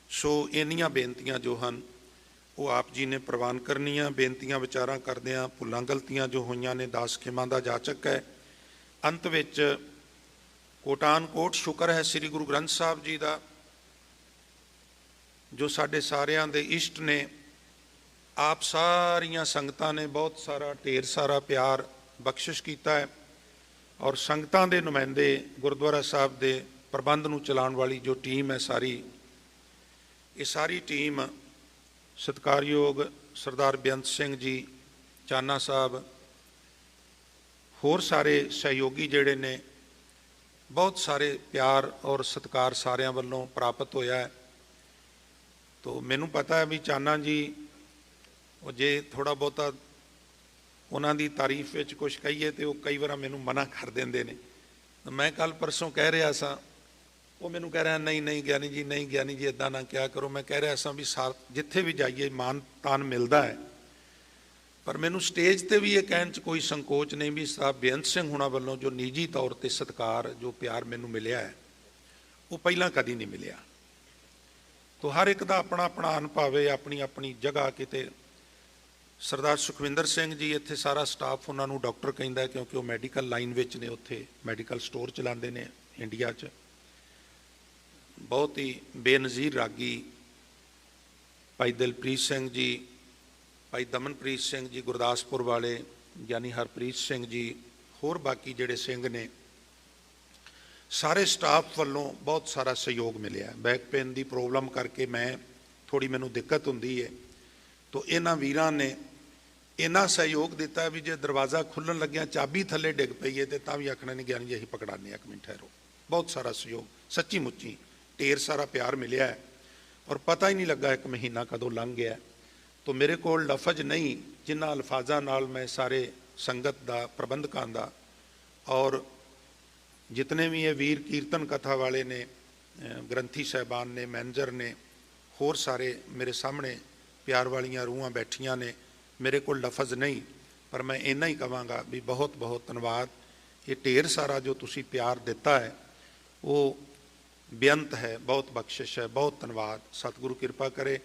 ਸੋ ਇੰਨੀਆਂ ਬੇਨਤੀਆਂ ਜੋ ਹਨ ਉਹ ਆਪ ਜੀ ਨੇ ਪ੍ਰਵਾਨ ਕਰਨੀਆਂ। ਬੇਨਤੀਆਂ ਵਿਚਾਰਾਂ ਕਰਦਿਆਂ ਭੁੱਲਾਂ ਗਲਤੀਆਂ ਜੋ ਹੋਈਆਂ ਨੇ ਦਾਸ ਖਿਮਾ ਦਾ ਜਾਚਕ ਹੈ। ਅੰਤ ਵਿੱਚ ਕੋਟਾਨ ਕੋਟ ਸ਼ੁਕਰ ਹੈ ਸ੍ਰੀ ਗੁਰੂ ਗ੍ਰੰਥ ਸਾਹਿਬ ਜੀ ਦਾ, ਜੋ ਸਾਡੇ ਸਾਰਿਆਂ ਦੇ ਇਸ਼ਟ ਨੇ। ਆਪ ਸਾਰੀਆਂ ਸੰਗਤਾਂ ਨੇ ਬਹੁਤ ਸਾਰਾ ਢੇਰ ਸਾਰਾ ਪਿਆਰ ਬਖਸ਼ਿਸ਼ ਕੀਤਾ ਹੈ। ਔਰ ਸੰਗਤਾਂ ਦੇ ਨੁਮਾਇੰਦੇ ਗੁਰਦੁਆਰਾ ਸਾਹਿਬ ਦੇ ਪ੍ਰਬੰਧ ਨੂੰ ਚਲਾਉਣ ਵਾਲੀ ਜੋ ਟੀਮ ਹੈ ਸਾਰੀ, ਇਹ ਸਾਰੀ ਟੀਮ ਸਤਿਕਾਰਯੋਗ ਸਰਦਾਰ ਬੇਅੰਤ ਸਿੰਘ ਜੀ ਚਾਨਾ ਸਾਹਿਬ, ਹੋਰ ਸਾਰੇ ਸਹਿਯੋਗੀ ਜਿਹੜੇ ਨੇ, ਬਹੁਤ ਸਾਰੇ ਪਿਆਰ ਔਰ ਸਤਿਕਾਰ ਸਾਰਿਆਂ ਵੱਲੋਂ ਪ੍ਰਾਪਤ ਹੋਇਆ ਹੈ। ਤੋ ਮੈਨੂੰ ਪਤਾ ਹੈ ਵੀ ਚਾਨਾ ਜੀ ਉਹ ਜੇ ਥੋੜ੍ਹਾ ਬਹੁਤਾ ਉਹਨਾਂ ਦੀ ਤਾਰੀਫ ਵਿੱਚ ਕੁਛ ਕਹੀਏ ਤੇ ਉਹ ਕਈ ਵਾਰ ਮੈਨੂੰ ਮਨਾ ਕਰ ਦਿੰਦੇ ਨੇ। ਮੈਂ ਕੱਲ ਪਰਸੋਂ ਕਹਿ ਰਿਹਾ ਸਾਂ, ਉਹ ਮੈਨੂੰ ਕਹਿ ਰਿਹਾ ਨਹੀਂ ਗਿਆਨੀ ਜੀ ਇੱਦਾਂ ਨਾ ਕਿਹਾ ਕਰੋ। ਮੈਂ ਕਹਿ ਰਿਹਾ ਸਾਂ ਵੀ ਜਿੱਥੇ ਵੀ ਜਾਈਏ ਮਾਨ ਤਾਨ ਮਿਲਦਾ ਹੈ, ਪਰ ਮੈਨੂੰ ਸਟੇਜ ਤੇ ਵੀ ਇਹ ਕਹਿਣ 'ਚ ਕੋਈ ਸੰਕੋਚ ਨਹੀਂ ਵੀ ਸਾਹਿਬ ਬੇਅੰਤ ਸਿੰਘ ਹੁਣਾਂ ਵੱਲੋਂ ਜੋ ਨਿੱਜੀ ਤੌਰ ਤੇ ਸਤਿਕਾਰ ਜੋ ਪਿਆਰ ਮੈਨੂੰ ਮਿਲਿਆ ਹੈ ਉਹ ਪਹਿਲਾਂ ਕਦੀ ਨਹੀਂ ਮਿਲਿਆ। ਤੋ ਹਰ ਇੱਕ ਦਾ ਆਪਣਾ ਆਪਣਾ ਅਨੁਭਵ ਹੈ, ਆਪਣੀ ਆਪਣੀ ਜਗ੍ਹਾ। ਕਿਤੇ ਸਰਦਾਰ ਸੁਖਵਿੰਦਰ ਸਿੰਘ ਜੀ ਇੱਥੇ ਸਾਰਾ ਸਟਾਫ ਉਹਨਾਂ ਨੂੰ ਡਾਕਟਰ ਕਹਿੰਦਾ ਕਿਉਂਕਿ ਉਹ ਮੈਡੀਕਲ ਲਾਈਨ ਵਿੱਚ ਨੇ, ਉੱਥੇ ਮੈਡੀਕਲ ਸਟੋਰ ਚਲਾਉਂਦੇ ਨੇ ਇੰਡੀਆ 'ਚ। ਬਹੁਤ ਹੀ ਬੇਨਜ਼ੀਰ ਰਾਗੀ ਭਾਈ ਦਿਲਪ੍ਰੀਤ ਸਿੰਘ ਜੀ, ਭਾਈ ਦਮਨਪ੍ਰੀਤ ਸਿੰਘ ਜੀ ਗੁਰਦਾਸਪੁਰ ਵਾਲੇ, ਗਿਆਨੀ ਹਰਪ੍ਰੀਤ ਸਿੰਘ ਜੀ, ਹੋਰ ਬਾਕੀ ਜਿਹੜੇ ਸਿੰਘ ਨੇ, ਸਾਰੇ ਸਟਾਫ ਵੱਲੋਂ ਬਹੁਤ ਸਾਰਾ ਸਹਿਯੋਗ ਮਿਲਿਆ। ਬੈਕ ਪੇਨ ਦੀ ਪ੍ਰੋਬਲਮ ਕਰਕੇ ਮੈਨੂੰ ਦਿੱਕਤ ਹੁੰਦੀ ਹੈ। ਤੋ ਇਹਨਾਂ ਵੀਰਾਂ ਨੇ ਇੰਨਾ ਸਹਿਯੋਗ ਦਿੱਤਾ ਵੀ ਜੇ ਦਰਵਾਜ਼ਾ ਖੁੱਲ੍ਹਣ ਲੱਗਿਆ ਚਾਬੀ ਥੱਲੇ ਡਿੱਗ ਪਈ ਹੈ ਤੇ ਤਾਂ ਵੀ ਆਖਣਾ ਨਹੀਂ ਗਿਆਨੀ ਜੀ ਅਸੀਂ ਪਕੜਾਉਂਦੇ, ਇੱਕ ਮਿੰਟ ਠਹਿਰੋ। ਬਹੁਤ ਸਾਰਾ ਸਹਿਯੋਗ, ਸੱਚੀ ਮੁੱਚੀ ਢੇਰ ਸਾਰਾ ਪਿਆਰ ਮਿਲਿਆ ਹੈ। ਔਰ ਪਤਾ ਹੀ ਨਹੀਂ ਲੱਗਾ ਇੱਕ ਮਹੀਨਾ ਕਦੋਂ ਲੰਘ ਗਿਆ। ਤੋ ਮੇਰੇ ਕੋਲ ਲਫ਼ਜ਼ ਨਹੀਂ ਜਿਨ੍ਹਾਂ ਅਲਫਾਜ਼ਾਂ ਨਾਲ ਮੈਂ ਸਾਰੇ ਸੰਗਤ ਦਾ, ਪ੍ਰਬੰਧਕਾਂ ਦਾ, ਔਰ ਜਿਤਨੇ ਵੀ ਇਹ ਵੀਰ ਕੀਰਤਨ ਕਥਾ ਵਾਲੇ ਨੇ, ਗ੍ਰੰਥੀ ਸਾਹਿਬਾਨ ਨੇ, ਮੈਨੇਜਰ ਨੇ, ਹੋਰ ਸਾਰੇ ਮੇਰੇ ਸਾਹਮਣੇ ਪਿਆਰ ਵਾਲੀਆਂ ਰੂਹਾਂ ਬੈਠੀਆਂ ਨੇ, ਮੇਰੇ ਕੋਲ ਲਫ਼ਜ਼ ਨਹੀਂ। ਪਰ ਮੈਂ ਇੰਨਾ ਹੀ ਕਹਾਂਗਾ ਵੀ ਬਹੁਤ ਬਹੁਤ ਧੰਨਵਾਦ। ਇਹ ਢੇਰ ਸਾਰਾ ਜੋ ਤੁਸੀਂ ਪਿਆਰ ਦਿੱਤਾ ਹੈ ਉਹ ਬੇਅੰਤ ਹੈ, ਬਹੁਤ ਬਖਸ਼ਿਸ਼ ਹੈ, ਬਹੁਤ ਧੰਨਵਾਦ। ਸਤਿਗੁਰੂ ਕਿਰਪਾ ਕਰੇ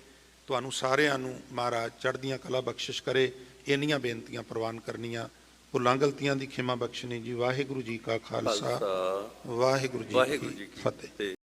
ਤੁਹਾਨੂੰ ਸਾਰਿਆਂ ਨੂੰ ਮਹਾਰਾਜ ਚੜ੍ਹਦੀਆਂ ਕਲਾ ਬਖਸ਼ਿਸ਼ ਕਰੇ। ਇੰਨੀਆਂ ਬੇਨਤੀਆਂ ਪ੍ਰਵਾਨ ਕਰਨੀਆਂ, ਭੁੱਲਾਂ ਗਲਤੀਆਂ ਦੀ ਖਿਮਾ ਬਖਸ਼ਣੀ ਜੀ। ਵਾਹਿਗੁਰੂ ਜੀ ਕਾ ਖਾਲਸਾ, ਵਾਹਿਗੁਰੂ ਜੀ ਕੀ ਫਤਿਹ।